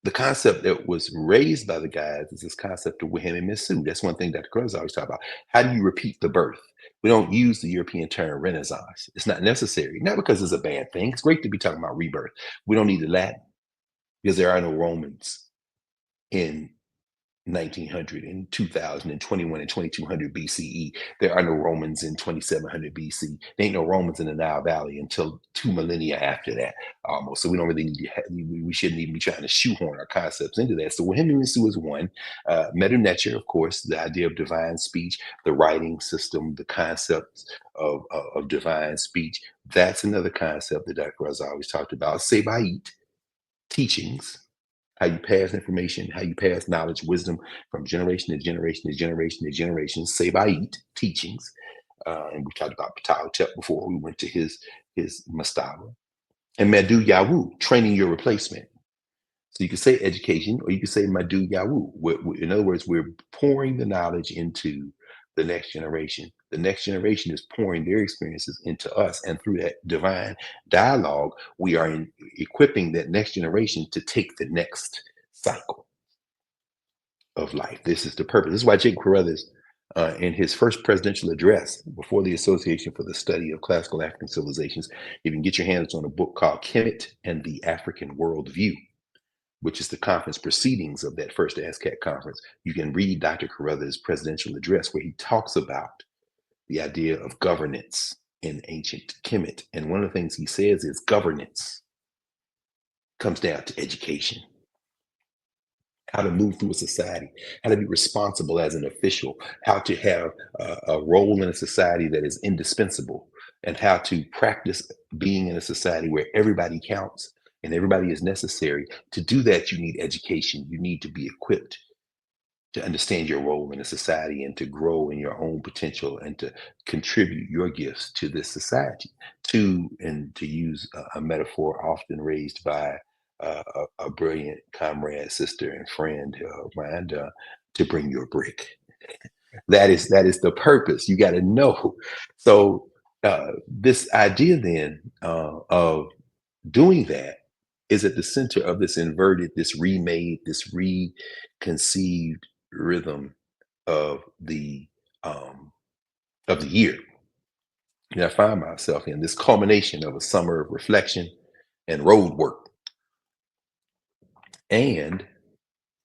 the concept that was raised by the guys is this concept of Waham and Misu. That's one thing Dr. Carruthers always talk about. How do you repeat the birth? We don't use the European term Renaissance. It's not necessary, not because it's a bad thing. It's great to be talking about rebirth. We don't need the Latin because there are no Romans in 1900 and 2000 and 21 and 2200 BCE. There are no Romans in 2700 BC. There ain't no Romans in the Nile Valley until 2 millennia after that, almost. So we don't really need to, we shouldn't even be trying to shoehorn our concepts into that. So Waham is one. Mdw Ntr, of course, the idea of divine speech, the writing system, the concepts of divine speech. That's another concept that Dr. Rosa always talked about. Sebait, teachings, how you pass information, how you pass knowledge, wisdom from generation to generation to generation to generation. Sebait, teachings. And we talked about Ptah before we went to his Mastaba. And Mdw, training your replacement. So you can say education, or you can say Mdw. In other words, we're pouring the knowledge into the next generation. The next generation is pouring their experiences into us. And through that divine dialogue, we are equipping that next generation to take the next cycle of life. This is the purpose. This is why Jacob Carruthers, in his first presidential address before the Association for the Study of Classical African Civilizations, you can get your hands on a book called Kemet and the African Worldview, which is the conference proceedings of that first ASCAC conference. You can read Dr. Carruthers' presidential address, where he talks about the idea of governance in ancient Kemet. And one of the things he says is governance comes down to education. How to move through a society, how to be responsible as an official, how to have a role in a society that is indispensable, and how to practice being in a society where everybody counts and everybody is necessary. To do that, you need education. You need to be equipped to understand your role in a society and to grow in your own potential and to contribute your gifts to this society. And to use a metaphor often raised by a brilliant comrade, sister, and friend of mine, to bring your brick. That is the purpose. You got to know. So this idea then of doing that is at the center of this inverted, this remade, this reconceived rhythm of the year. And I find myself in this culmination of a summer of reflection and road work and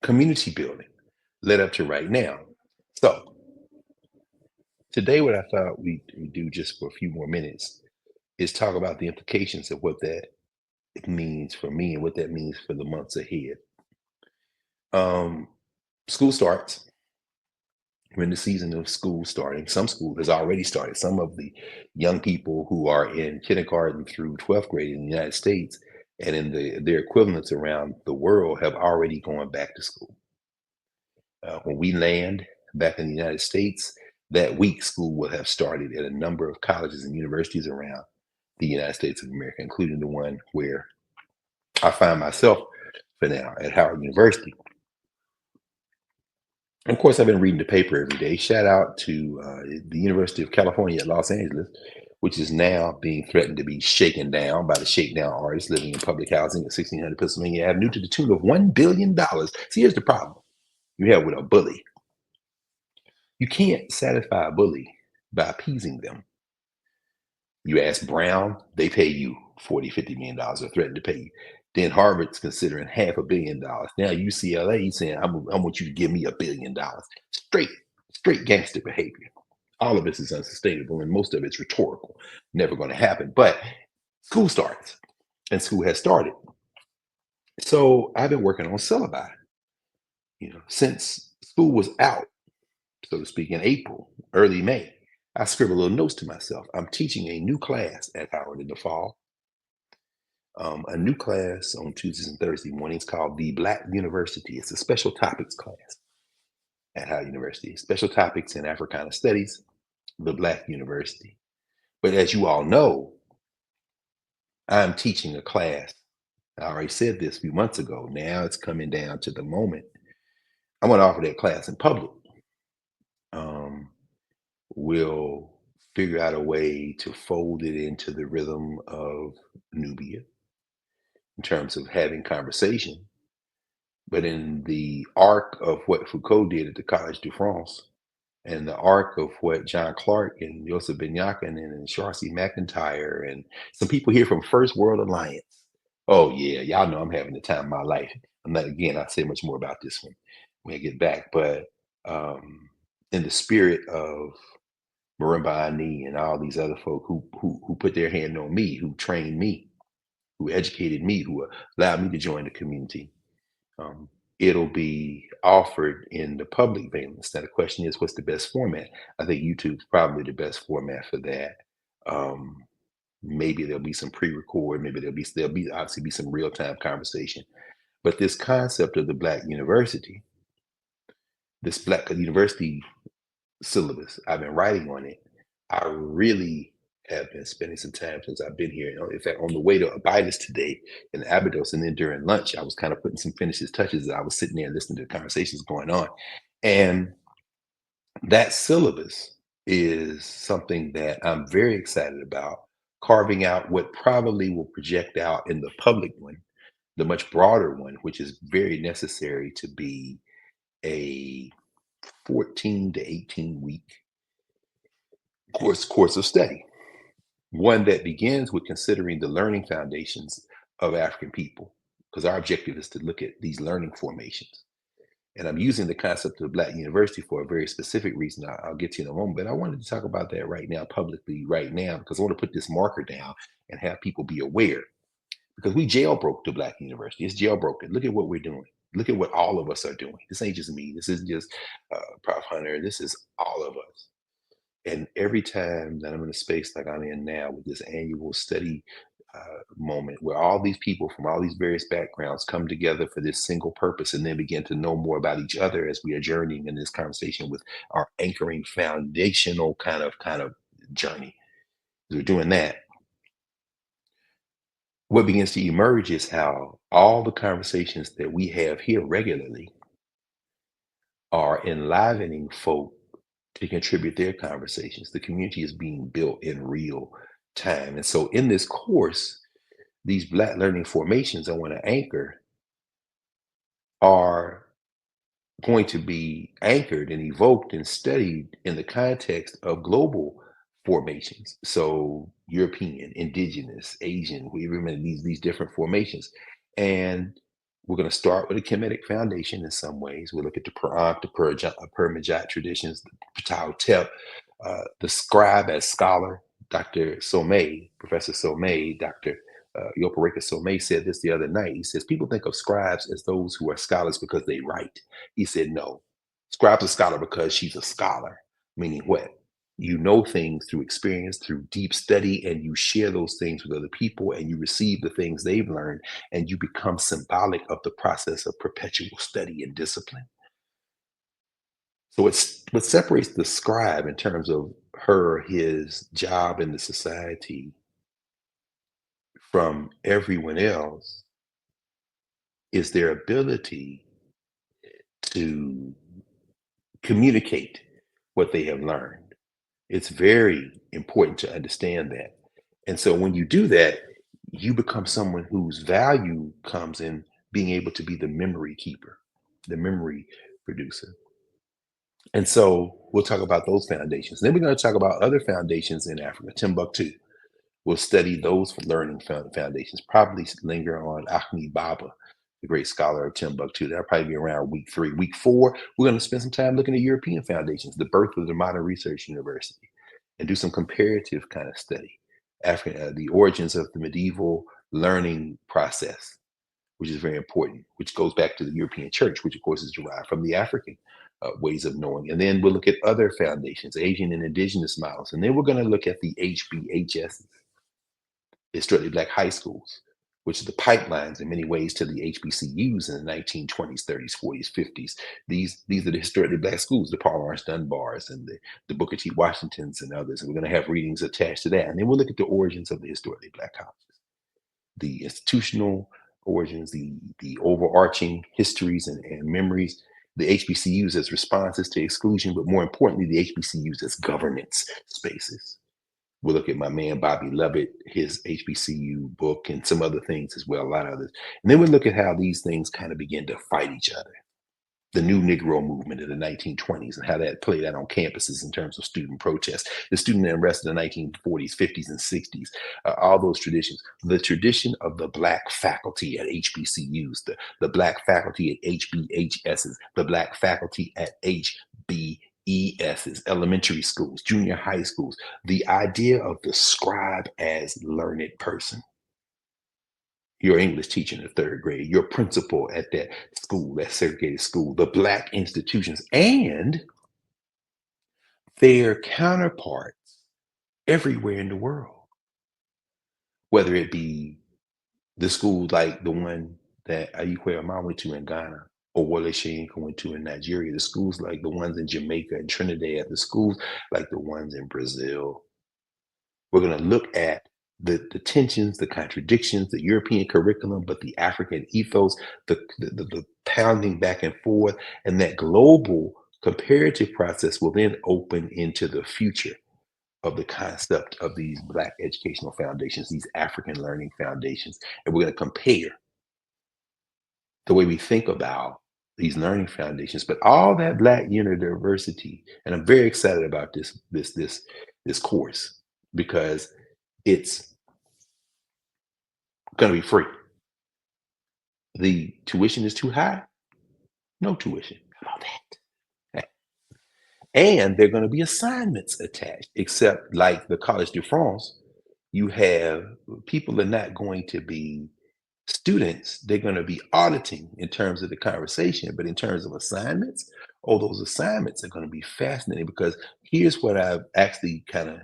community building led up to right now. So today, what I thought we'd do just for a few more minutes is talk about the implications of what that means for me and what that means for the months ahead. School starts. We're in the season of school starting. Some school has already started. Some of the young people who are in kindergarten through 12th grade in the United States and in their equivalents around the world have already gone back to school. When we land back in the United States, that week school will have started at a number of colleges and universities around the United States of America, including the one where I find myself for now at Howard University. Of course, I've been reading the paper every day. Shout out to the University of California at Los Angeles, which is now being threatened to be shaken down by the shakedown artists living in public housing at 1600 Pennsylvania Avenue to the tune of $1 billion. See, here's the problem you have with a bully. You can't satisfy a bully by appeasing them. You ask Brown, they pay you $40, $50 million or threaten to pay you. Then Harvard's considering $500 million. Now UCLA saying, I want you to give me $1 billion. Straight, straight gangster behavior. All of this is unsustainable, and most of it's rhetorical, never going to happen. But school starts, and school has started. So I've been working on syllabi, since school was out, so to speak, in April, early May. I scribble little notes to myself. I'm teaching a new class at Howard in the fall, a new class on Tuesdays and Thursday mornings called the Black University. It's a special topics class at Howard University, special topics in Africana Studies, the Black University. But as you all know, I'm teaching a class. I already said this a few months ago. Now it's coming down to the moment. I want to offer that class in public. We'll figure out a way to fold it into the rhythm of Nubia in terms of having conversation. But in the arc of what Foucault did at the Collège de France, and the arc of what John Clark and Joseph Benyakin and Sharcy McIntyre and some people here from First World Alliance. Oh yeah, y'all know I'm having the time of my life. I'm not, again, I'll say much more about this one when I get back, but in the spirit of Marimba Ani and all these other folk who put their hand on me, who trained me, who educated me, who allowed me to join the community. It'll be offered in the public valence. Now the question is, what's the best format? I think YouTube's probably the best format for that. Maybe there'll be some pre-record, maybe there'll be obviously be some real-time conversation. But this concept of the Black University, this Black University syllabus, I've been writing on it. I really have been spending some time since I've been here. In fact, on the way to Abitus today in Abydos, and then during lunch, I was kind of putting some finishes touches. I was sitting there listening to the conversations going on. And that syllabus is something that I'm very excited about, carving out what probably will project out in the public one, the much broader one, which is very necessary to be a 14 to 18 week course of study. One that begins with considering the learning foundations of African people, because our objective is to look at these learning formations. And I'm using the concept of Black University for a very specific reason I'll get to in a moment. But I wanted to talk about that right now, publicly, right now, because I want to put this marker down and have people be aware. Because we jailbroke the Black University. It's jailbroken. Look at what we're doing. Look at what all of us are doing. This ain't just me. This isn't just Prof. Hunter. This is all of us. And every time that I'm in a space like I'm in now with this annual study moment where all these people from all these various backgrounds come together for this single purpose and then begin to know more about each other as we are journeying in this conversation with our anchoring foundational kind of journey. As we're doing that, what begins to emerge is how all the conversations that we have here regularly are enlivening folk to contribute their conversations. The community is being built in real time. And so in this course, these Black learning formations I want to anchor are going to be anchored and evoked and studied in the context of global formations. So European, indigenous, Asian, we remember these different formations. And we're going to start with a Kemetic foundation in some ways. We'll look at the Perant, the Permajat traditions, the Ptah, the scribe as scholar, Dr. Somé, Professor Somé, Dr. Yopareka Somé said this the other night. He says, people think of scribes as those who are scholars because they write. He said, no, scribe's a scholar because she's a scholar, meaning what? You know things through experience, through deep study, and you share those things with other people, and you receive the things they've learned, and you become symbolic of the process of perpetual study and discipline. So it's what separates the scribe in terms of her, his job in the society from everyone else is their ability to communicate what they have learned. It's very important to understand that. And so when you do that, you become someone whose value comes in being able to be the memory keeper, the memory producer. And so we'll talk about those foundations. Then we're going to talk about other foundations in Africa, Timbuktu. We'll study those learning foundations, probably linger on Ahmed Baba, the great scholar of Timbuktu. That'll probably be around week 3. Week 4, we're going to spend some time looking at European foundations, the birth of the modern research university, and do some comparative kind of study. The origins of the medieval learning process, which is very important, which goes back to the European church, which of course is derived from the African ways of knowing. And then we'll look at other foundations, Asian and indigenous models. And then we're going to look at the HBHS, historically black high schools, which are the pipelines in many ways to the HBCUs in the 1920s, 30s, 40s, 50s. These are the historically black schools, the Paul Laurence Dunbars and the Booker T. Washingtons and others. And we're going to have readings attached to that. And then we'll look at the origins of the historically black colleges, the institutional origins, the overarching histories and memories, the HBCUs as responses to exclusion, but more importantly, the HBCUs as governance spaces. We'll look at my man Bobby Lovett, his HBCU book, and some other things as well, a lot of others. And then we'll look at how these things kind of begin to fight each other. The new Negro movement in the 1920s and how that played out on campuses in terms of student protests, the student unrest in the 1940s, 50s, and 60s, all those traditions. The tradition of the Black faculty at HBCUs, the Black faculty at HBHSs, the Black faculty at HBESs, elementary schools, junior high schools, the idea of the scribe as learned person. Your English teacher in the 3rd grade, your principal at that school, that segregated school, the Black institutions, and their counterparts everywhere in the world, whether it be the schools like the one that Ayikwe Ama went to in Ghana, or Wole Soyinka went to in Nigeria, the schools like the ones in Jamaica and Trinidad, the schools like the ones in Brazil. We're going to look at the tensions, the contradictions, the European curriculum, but the African ethos, the pounding back and forth, and that global comparative process will then open into the future of the concept of these Black educational foundations, these African learning foundations. And we're going to compare the way we think about these learning foundations, but all that Black unidiversity. And I'm very excited about this course because it's going to be free. The tuition is too high, no tuition. How about that? And there are going to be assignments attached, except like the College de France, you have people are not going to be students, they're going to be auditing in terms of the conversation, but in terms of assignments, oh, those assignments are going to be fascinating because here's what I've actually kind of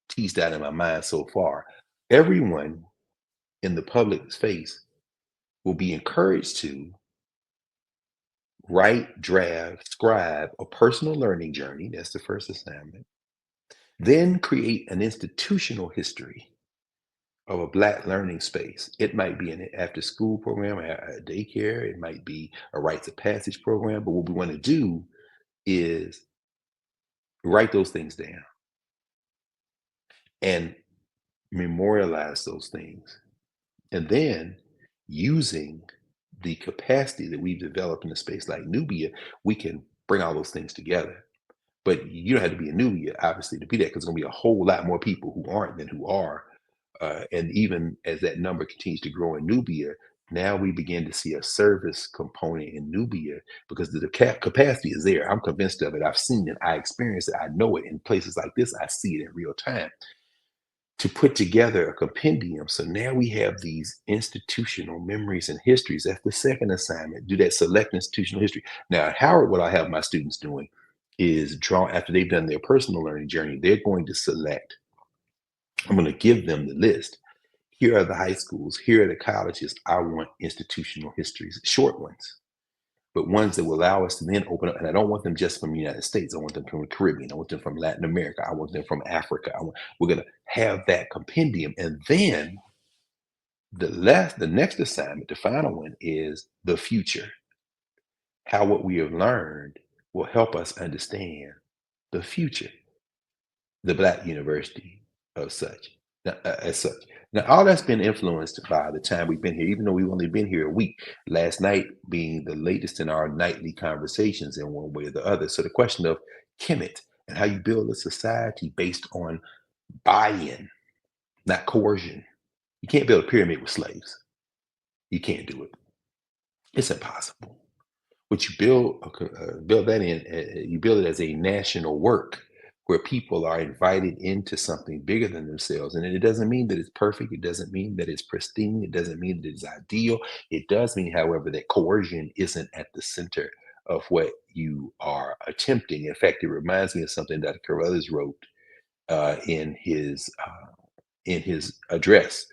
teased out in my mind so far. Everyone in the public space will be encouraged to write, draft, scribe a personal learning journey. That's the first assignment. Then create an institutional history of a Black learning space. It might be an after school program, a daycare, it might be a rites of passage program. But what we want to do is write those things down and memorialize those things. And then using the capacity that we've developed in a space like Nubia, we can bring all those things together. But you don't have to be in Nubia, obviously, to be there, because there's going to be a whole lot more people who aren't than who are. And even as that number continues to grow in Nubia, now we begin to see a service component in Nubia because the capacity is there. I'm convinced of it. I've seen it. I experienced it. I know it. In places like this, I see it in real time. To put together a compendium. So now we have these institutional memories and histories. That's the second assignment. Do that select institutional history. Now, at Howard, what I have my students doing is draw, after they've done their personal learning journey, they're going to select. I'm going to give them the list. Here are the high schools. Here are the colleges. I want institutional histories, short ones, but ones that will allow us to then open up. And I don't want them just from the United States. I want them from the Caribbean. I want them from Latin America. I want them from Africa. We're going to have that compendium. And then the next assignment, the final one, is the future. How what we have learned will help us understand the future, the Black university of such, as such. Now, all that's been influenced by the time we've been here, even though we've only been here a week, last night being the latest in our nightly conversations in one way or the other. So the question of Kemet and how you build a society based on buy-in, not coercion. You can't build a pyramid with slaves. You can't do it. It's impossible. But you build that in, you build it as a national work where people are invited into something bigger than themselves. And it doesn't mean that it's perfect. It doesn't mean that it's pristine. It doesn't mean that it's ideal. It does mean, however, that coercion isn't at the center of what you are attempting. In fact, it reminds me of something that Carruthers wrote uh, in his uh, in his address.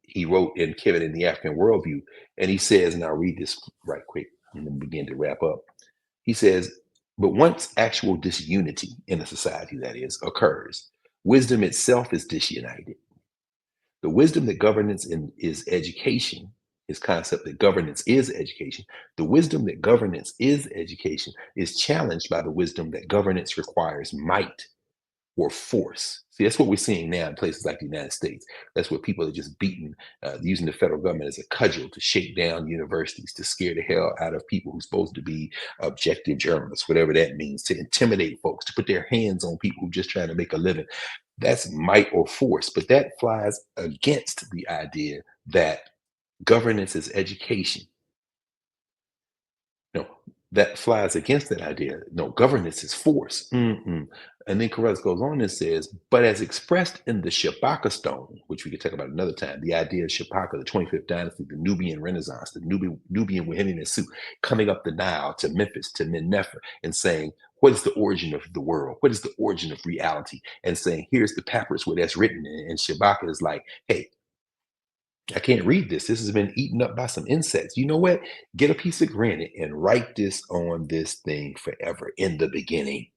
He wrote in Kemet in the African Worldview, and he says, and I'll read this right quick and then begin to wrap up. He says, but once actual disunity in a society, that is, occurs, wisdom itself is disunited. The wisdom that governance is education, his concept that governance is education, the wisdom that governance is education is challenged by the wisdom that governance requires might or force. See, that's what we're seeing now in places like the United States. That's where people are just beating, using the federal government as a cudgel to shake down universities, to scare the hell out of people who's supposed to be objective journalists, whatever that means, to intimidate folks, to put their hands on people who just trying to make a living. That's might or force, but that flies against the idea that governance is education. No, that flies against that idea. No, governance is force. Mm-mm. And then Carruthers goes on and says, but as expressed in the Shabaka stone, which we could talk about another time, the idea of Shabaka, the 25th dynasty, the Nubian Renaissance, the Nubian Wahine coming up the Nile to Memphis, to Mennefer, and saying, what is the origin of the world? What is the origin of reality? And saying, here's the papyrus where that's written. And Shabaka is like, hey, I can't read this. This has been eaten up by some insects. You know what? Get a piece of granite and write this on this thing forever. In the beginning.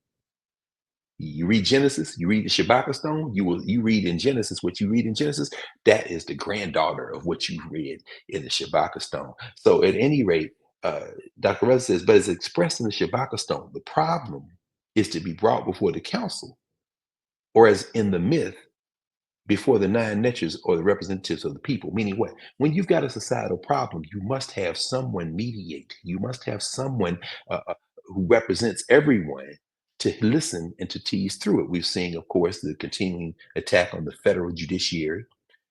You read Genesis, you read the Shabbat stone, you read in Genesis what you read in Genesis. That is the granddaughter of what you read in the Shabbat stone. So at any rate, Dr. Reza says, but as expressed in the Shabbat stone, the problem is to be brought before the council, or as in the myth, before the nine natures or the representatives of the people. Meaning what? When you've got a societal problem, you must have someone mediate. You must have someone who represents everyone to listen and to tease through it. We've seen, of course, the continuing attack on the federal judiciary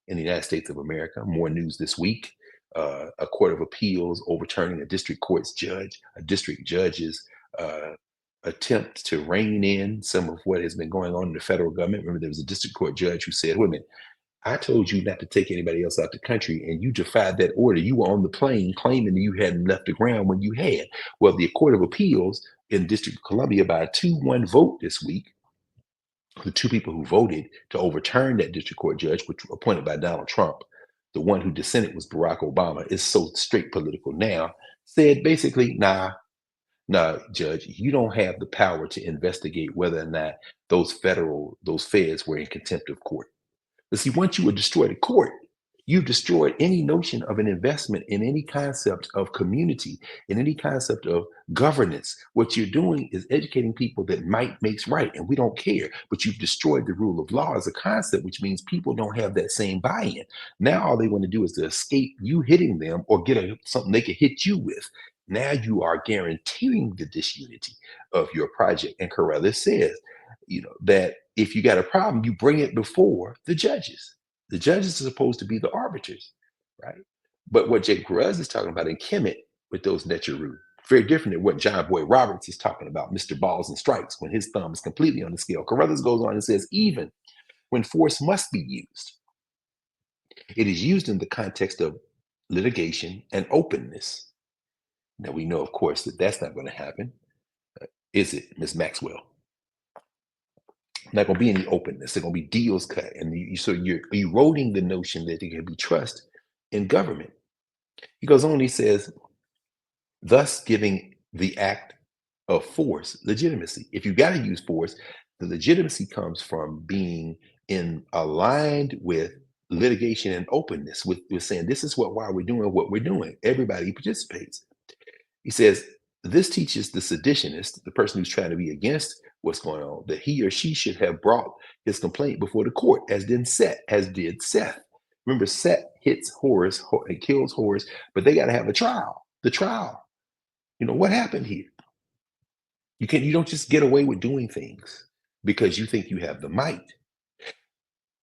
in the United States of America. More news this week. A court of appeals overturning a district judge's uh, attempt to rein in some of what has been going on in the federal government. Remember, there was a district court judge who said, wait a minute, I told you not to take anybody else out the country, and you defied that order. You were on the plane claiming that you hadn't left the ground when you had. Well, the Court of Appeals in District of Columbia, by a 2-1 vote this week, the two people who voted to overturn that district court judge, which was appointed by Donald Trump, the one who dissented was Barack Obama, is so straight political now, said basically, nah, Judge, you don't have the power to investigate whether or not those feds were in contempt of court. But see, once you would destroy the court, you've destroyed any notion of an investment in any concept of community, in any concept of governance. What you're doing is educating people that might makes right, and we don't care. But you've destroyed the rule of law as a concept, which means people don't have that same buy-in. Now all they want to do is to escape you hitting them or get something they can hit you with. Now you are guaranteeing the disunity of your project. And Carruthers says, that if you got a problem, you bring it before the judges. The judges are supposed to be the arbiters, right? But what Jake Carruthers is talking about in Kemet with those Neteru, very different than what John Boy Roberts is talking about, Mr. Balls and Strikes, when his thumb is completely on the scale. Carruthers goes on and says, even when force must be used, it is used in the context of litigation and openness. Now we know, of course, that that's not going to happen, is it, Ms. Maxwell? Not going to be any openness. There's going to be deals cut, and so you're eroding the notion that there can be trust in government. He goes on. He says, thus giving the act of force legitimacy. If you got to use force, the legitimacy comes from being aligned with litigation and openness. With saying this is why we're doing what we're doing. Everybody participates. He says, this teaches the seditionist, the person who's trying to be against what's going on, that he or she should have brought his complaint before the court, as did Seth. Remember, Seth hits Horus and kills Horus, but they got to have a trial. The trial. What happened here? You don't just get away with doing things because you think you have the might.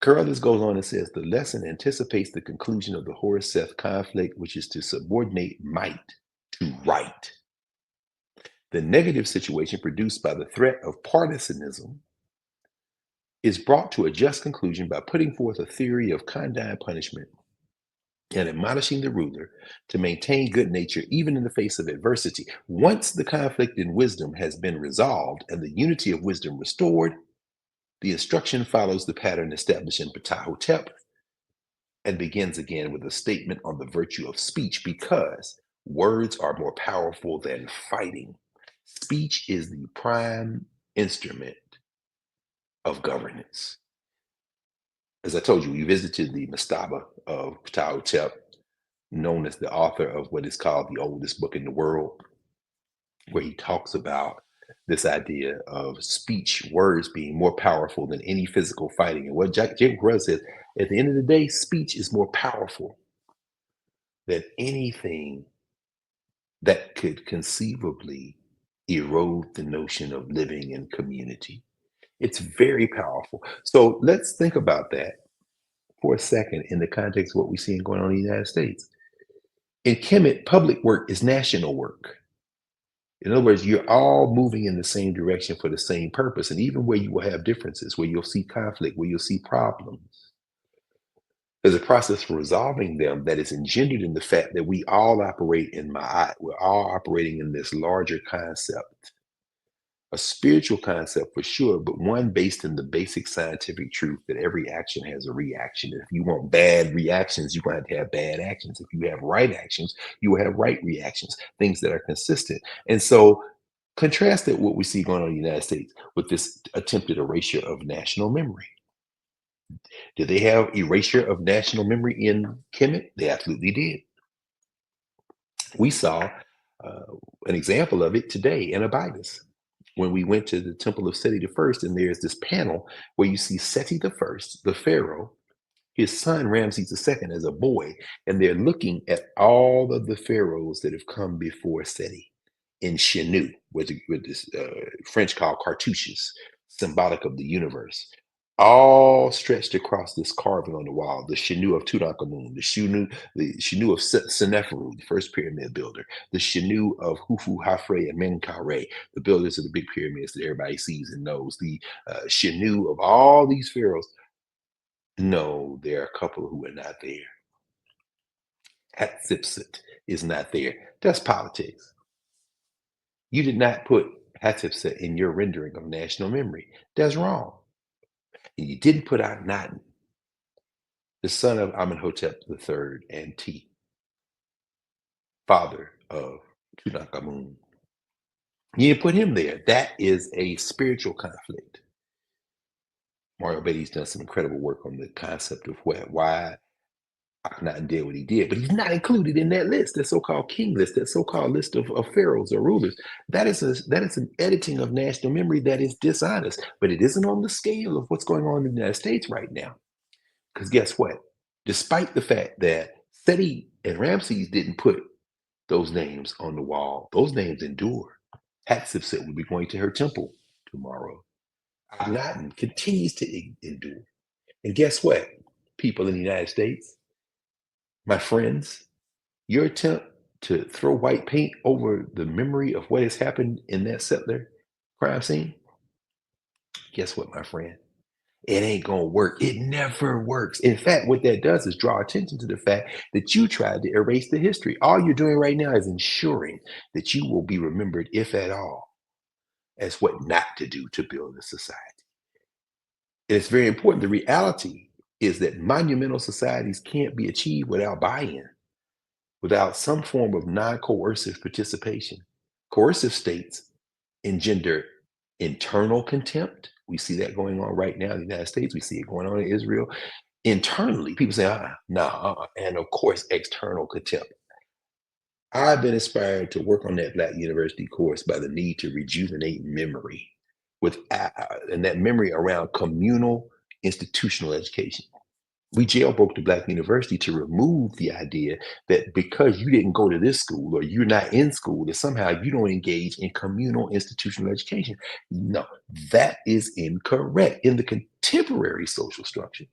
Carruthers goes on and says the lesson anticipates the conclusion of the Horus-Seth conflict, which is to subordinate might to right. The negative situation produced by the threat of partisanism is brought to a just conclusion by putting forth a theory of condign punishment and admonishing the ruler to maintain good nature even in the face of adversity. Once the conflict in wisdom has been resolved and the unity of wisdom restored, the instruction follows the pattern established in Ptah and begins again with a statement on the virtue of speech because words are more powerful than fighting. Speech is the prime instrument of governance. As I told you, we visited the mastaba of Ptah, known as the author of what is called the oldest book in the world, where he talks about this idea of speech, words being more powerful than any physical fighting. And what Jim Grubb says, at the end of the day, speech is more powerful than anything that could conceivably erode the notion of living in community. It's very powerful. So let's think about that for a second in the context of what we're seeing going on in the United States. In Kemet, public work is national work. In other words, you're all moving in the same direction for the same purpose. And even where you will have differences, where you'll see conflict, where you'll see problems, there's a process for resolving them that is engendered in the fact that we all operate in Ma'at. We're all operating in this larger concept, a spiritual concept for sure, but one based in the basic scientific truth that every action has a reaction. If you want bad reactions, you're going to have bad actions. If you have right actions, you will have right reactions, things that are consistent. And so contrast that what we see going on in the United States with this attempted erasure of national memory. Did they have erasure of national memory in Kemet? They absolutely did. We saw an example of it today in Abydos when we went to the temple of Seti I, and there's this panel where you see Seti I, the pharaoh, his son Ramses II as a boy, and they're looking at all of the pharaohs that have come before Seti in Chenu, with this French called cartouches, symbolic of the universe, all stretched across this carving on the wall. The Chenu of Tutankhamun, the Chenu of Seneferu, the first pyramid builder, the Chenu of Hufu, Hafre, and Menkaure, the builders of the big pyramids that everybody sees and knows, the Chenu of all these pharaohs. No, there are a couple who are not there. Hatshepsut is not there. That's politics. You did not put Hatshepsut in your rendering of national memory. That's wrong. And you didn't put Akhenaten, the son of Amenhotep III and T, father of Tutankhamun. You didn't put him there. That is a spiritual conflict. Mario Betty's done some incredible work on the concept of why Akhenaten did what he did, but he's not included in that list, that so-called king list, that so-called list of pharaohs or rulers. That is an editing of national memory that is dishonest, but it isn't on the scale of what's going on in the United States right now. Because guess what? Despite the fact that Seti and Ramses didn't put those names on the wall, those names endure. Hatshepsut will be going to her temple tomorrow. Akhenaten continues to endure. And guess what, people in the United States? My friends, your attempt to throw white paint over the memory of what has happened in that settler crime scene, guess what, my friend? It ain't gonna work. It never works. In fact, what that does is draw attention to the fact that you tried to erase the history. All you're doing right now is ensuring that you will be remembered, if at all, as what not to do to build a society. And it's very important. The reality is that monumental societies can't be achieved without buy-in, without some form of non-coercive participation. Coercive states engender internal contempt. We see that going on right now in the United States. We see it going on in Israel. Internally, people say, no, and of course, external contempt. I've been inspired to work on that Black University course by the need to rejuvenate memory and that memory around communal institutional education. We jailbroke the Black University to remove the idea that because you didn't go to this school or you're not in school, that somehow you don't engage in communal institutional education. No, that is incorrect in the contemporary social structure.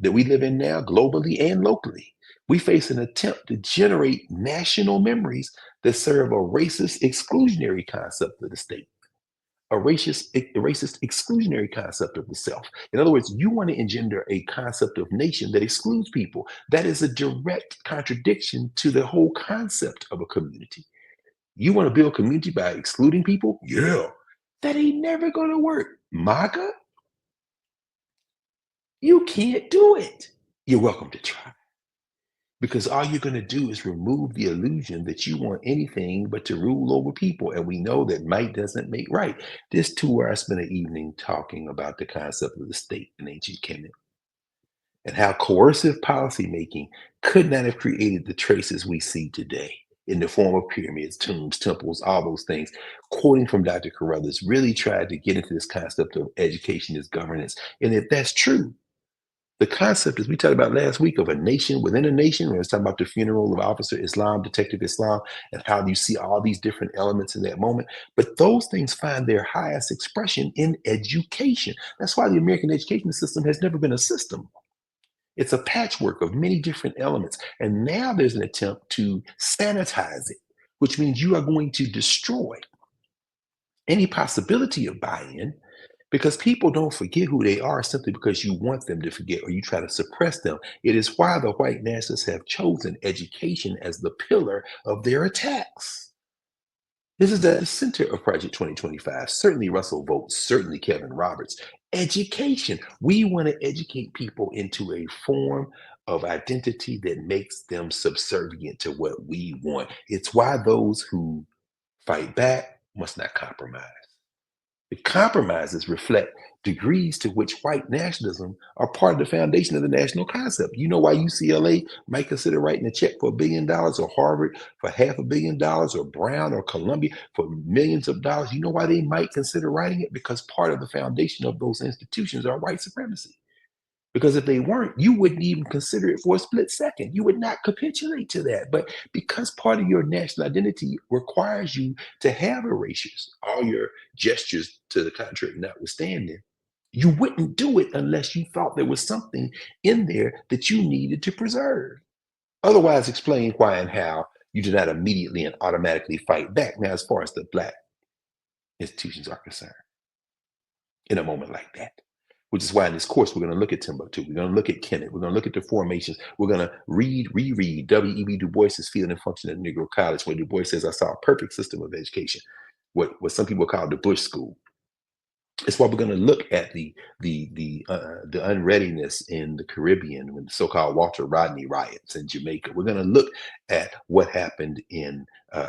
that we live in now, globally and locally, we face an attempt to generate national memories that serve a racist exclusionary concept of the state, a racist exclusionary concept of the self. In other words, you want to engender a concept of nation that excludes people. That is a direct contradiction to the whole concept of a community. You want to build community by excluding people? Yeah. That ain't never going to work. MAGA, you can't do it. You're welcome to try. Because all you're going to do is remove the illusion that you want anything but to rule over people. And we know that might doesn't make right. This tour, I spent an evening talking about the concept of the state in ancient Kemet and how coercive policymaking could not have created the traces we see today in the form of pyramids, tombs, temples, all those things. Quoting from Dr. Carruthers, really tried to get into this concept of education as governance. And if that's true, the concept, as we talked about last week, of a nation within a nation, when it's talking about the funeral of Officer Islam, Detective Islam, and how you see all these different elements in that moment. But those things find their highest expression in education. That's why the American education system has never been a system. It's a patchwork of many different elements. And now there's an attempt to sanitize it, which means you are going to destroy any possibility of buy in because people don't forget who they are simply because you want them to forget or you try to suppress them. It is why the white nationalists have chosen education as the pillar of their attacks. This is at the center of Project 2025. Certainly Russell Vogt, certainly Kevin Roberts. Education. We want to educate people into a form of identity that makes them subservient to what we want. It's why those who fight back must not compromise. The compromises reflect degrees to which white nationalism are part of the foundation of the national concept. You know why UCLA might consider writing a check for $1 billion, or Harvard for $500 million, or Brown or Columbia for millions of dollars? You know why they might consider writing it? Because part of the foundation of those institutions are white supremacy. Because if they weren't, you wouldn't even consider it for a split second. You would not capitulate to that. But because part of your national identity requires you to have erasures, all your gestures to the contrary notwithstanding, you wouldn't do it unless you thought there was something in there that you needed to preserve. Otherwise, explain why and how you do not immediately and automatically fight back. Now, as far as the Black institutions are concerned, in a moment like that. Which is why in this course, we're going to look at Timbuktu. We're going to look at Kemet. We're going to look at the formations. We're going to reread W.E.B. Du Bois's Field and Function at Negro College, where Du Bois says, I saw a perfect system of education, what some people call the Bush School. It's why we're going to look at the unreadiness in the Caribbean with the so-called Walter Rodney riots in Jamaica. We're going to look at what happened in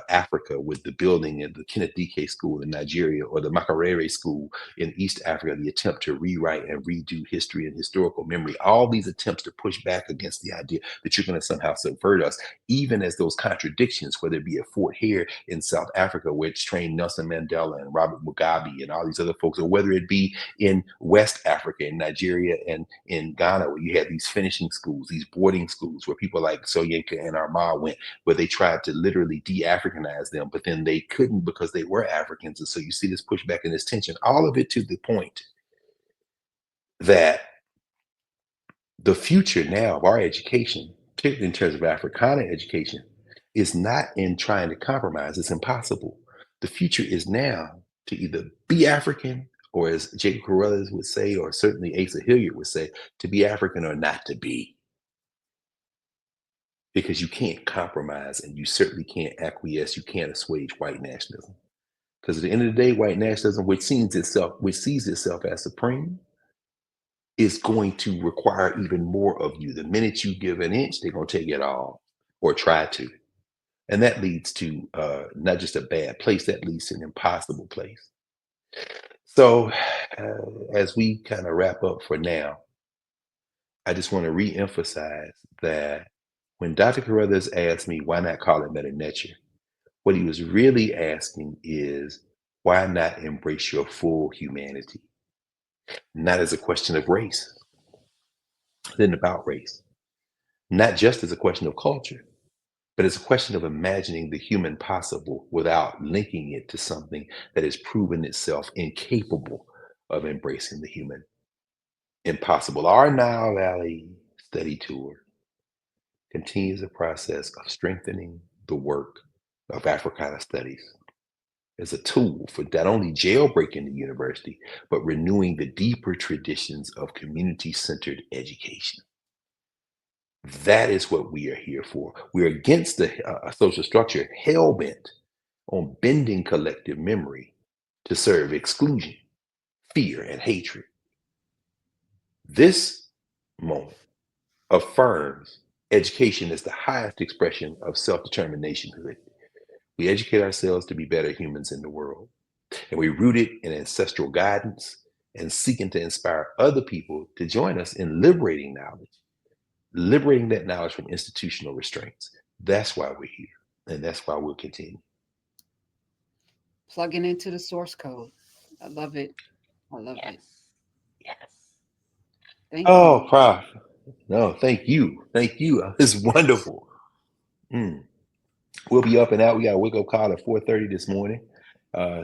Africa with the building of the Kenneth Dike School in Nigeria, or the Makerere School in East Africa, the attempt to rewrite and redo history and historical memory. All these attempts to push back against the idea that you're going to somehow subvert us, even as those contradictions, whether it be at Fort Hare in South Africa, which trained Nelson Mandela and Robert Mugabe and all these other folks, or whether it be in West Africa, in Nigeria and in Ghana, where you had these finishing schools, these boarding schools, where people like Soyinka and Armah went, where they tried to literally de-Africanize them, but then they couldn't because they were Africans. And so you see this pushback and this tension, all of it to the point that the future now of our education, particularly in terms of Africana education, is not in trying to compromise. It's impossible. The future is now to either be African, or as Jacob Carruthers would say, or certainly Asa Hilliard would say, to be African or not to be. Because you can't compromise and you certainly can't acquiesce, you can't assuage white nationalism. Because at the end of the day, white nationalism, which sees itself as supreme, is going to require even more of you. The minute you give an inch, they're going to take it all, or try to. And that leads to not just a bad place, that leads to an impossible place. So, as we kind of wrap up for now, I just want to re-emphasize that when Dr. Carruthers asked me, why not call it Mdw Ntr, what he was really asking is, why not embrace your full humanity? Not as a question of race, then about race. Not just as a question of culture, but it's a question of imagining the human possible without linking it to something that has proven itself incapable of embracing the human impossible. Our Nile Valley study tour continues the process of strengthening the work of Africana Studies as a tool for not only jailbreaking the university, but renewing the deeper traditions of community-centered education. That is what we are here for. We're against the social structure hell-bent on bending collective memory to serve exclusion, fear, and hatred. This moment affirms education as the highest expression of self-determination. We educate ourselves to be better humans in the world, and we root it in ancestral guidance and seeking to inspire other people to join us in liberating that knowledge from institutional restraints. That's why we're here, and that's why we'll continue. Plugging into the source code. I love it. I love it. Yes. Thank you. Oh, Prof. No, thank you. Thank you. It's wonderful. Mm. We'll be up and out. We got a wake up call at 4:30 this morning.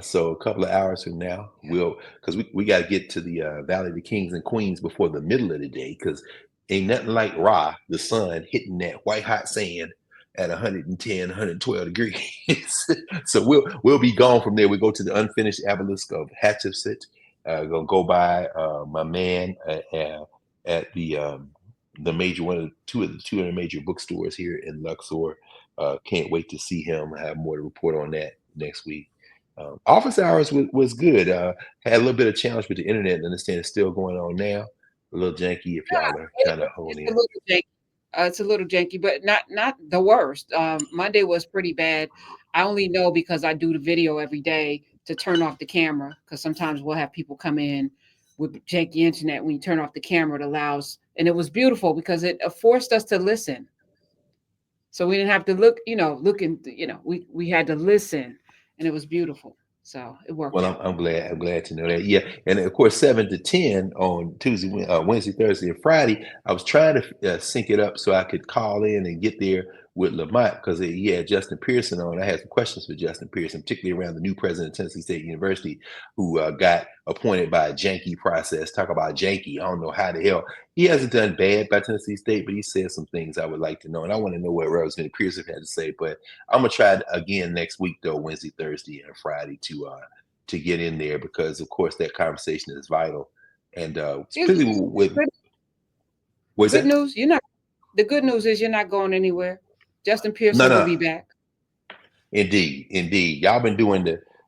So a couple of hours from now, because we got to get to the Valley of the Kings and Queens before the middle of the day, because ain't nothing like Ra, the sun, hitting that white hot sand at 110, 112 degrees. So we'll be gone from there. We go to the unfinished obelisk of Hatshepsut. Gonna go by my man at the major two of the major bookstores here in Luxor. Can't wait to see him. I have more to report on that next week. Office hours was good. Had a little bit of challenge with the internet, and understand it's still going on now. A little janky if y'all are kind of honing in. It's a little janky, but not the worst. Monday was pretty bad. I only know because I do the video every day to turn off the camera, because sometimes we'll have people come in with janky internet. When you turn off the camera, it allows, and it was beautiful because it forced us to listen. So we didn't have to we had to listen, and it was beautiful. So it worked Well, out. I'm glad to know that. Yeah, and of course, 7 to 10 on Tuesday, Wednesday, Thursday, and Friday. I was trying to sync it up so I could call in and get there with Lamont, because he had Justin Pearson on. I had some questions for Justin Pearson, particularly around the new president of Tennessee State University, who got appointed by a janky process. Talk about janky. I don't know how the hell. He hasn't done bad by Tennessee State, but he said some things I would like to know, and I want to know what Representative Pearson had to say. But I'm gonna try it again next week, though, Wednesday, Thursday, and Friday to get in there, because of course that conversation is vital. And particularly with what's Good that? news. The good news is you're not going anywhere. Justin No, Pearson will no, be back. indeed. Y'all been doing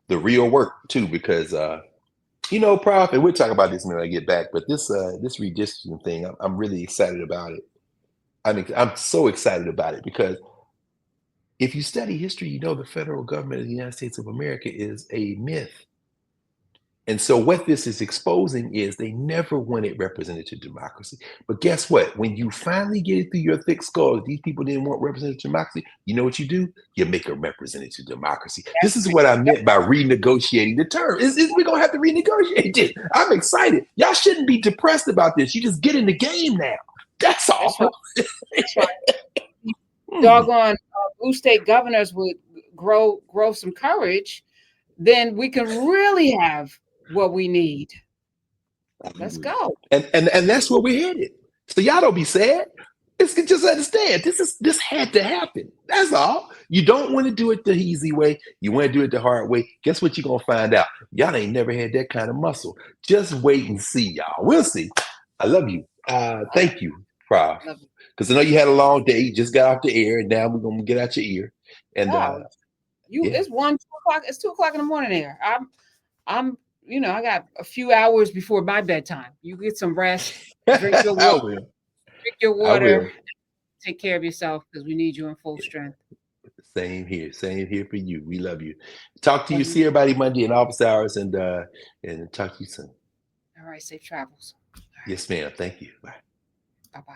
the real work too, because Prof, and we'll talk about this when I get back. But this redistricting thing, I'm really excited about it. I'm so excited about it because if you study history, you know the federal government of the United States of America is a myth. And so what this is exposing is they never wanted representative democracy. But guess what? When you finally get it through your thick skull, these people didn't want representative democracy. You know what you do? You make a representative democracy. This is what I meant by renegotiating the terms. We're going to have to renegotiate this. I'm excited. Y'all shouldn't be depressed about this. You just get in the game now. That's all. That's right. Doggone blue state governors would grow some courage, then we can really have what we need. Let's go. And that's where we're headed. So y'all don't be sad. Just understand this had to happen. That's all. You don't want to do it the easy way. You want to do it the hard way. Guess what you're gonna find out? Y'all ain't never had that kind of muscle. Just wait and see, y'all. We'll see. I love you. Thank you, Prof. Because I know you had a long day. You just got off the air, and now we're gonna get out your ear. And it's 2 o'clock. It's 2 o'clock in the morning there. I'm I got a few hours before my bedtime. You get some rest, drink your water, take care of yourself, because we need you in full strength. Same here for you. We love you. Talk to you. See everybody Monday in office hours, and talk to you soon. All right, safe travels. Yes, ma'am. Thank you. Bye. Bye-bye.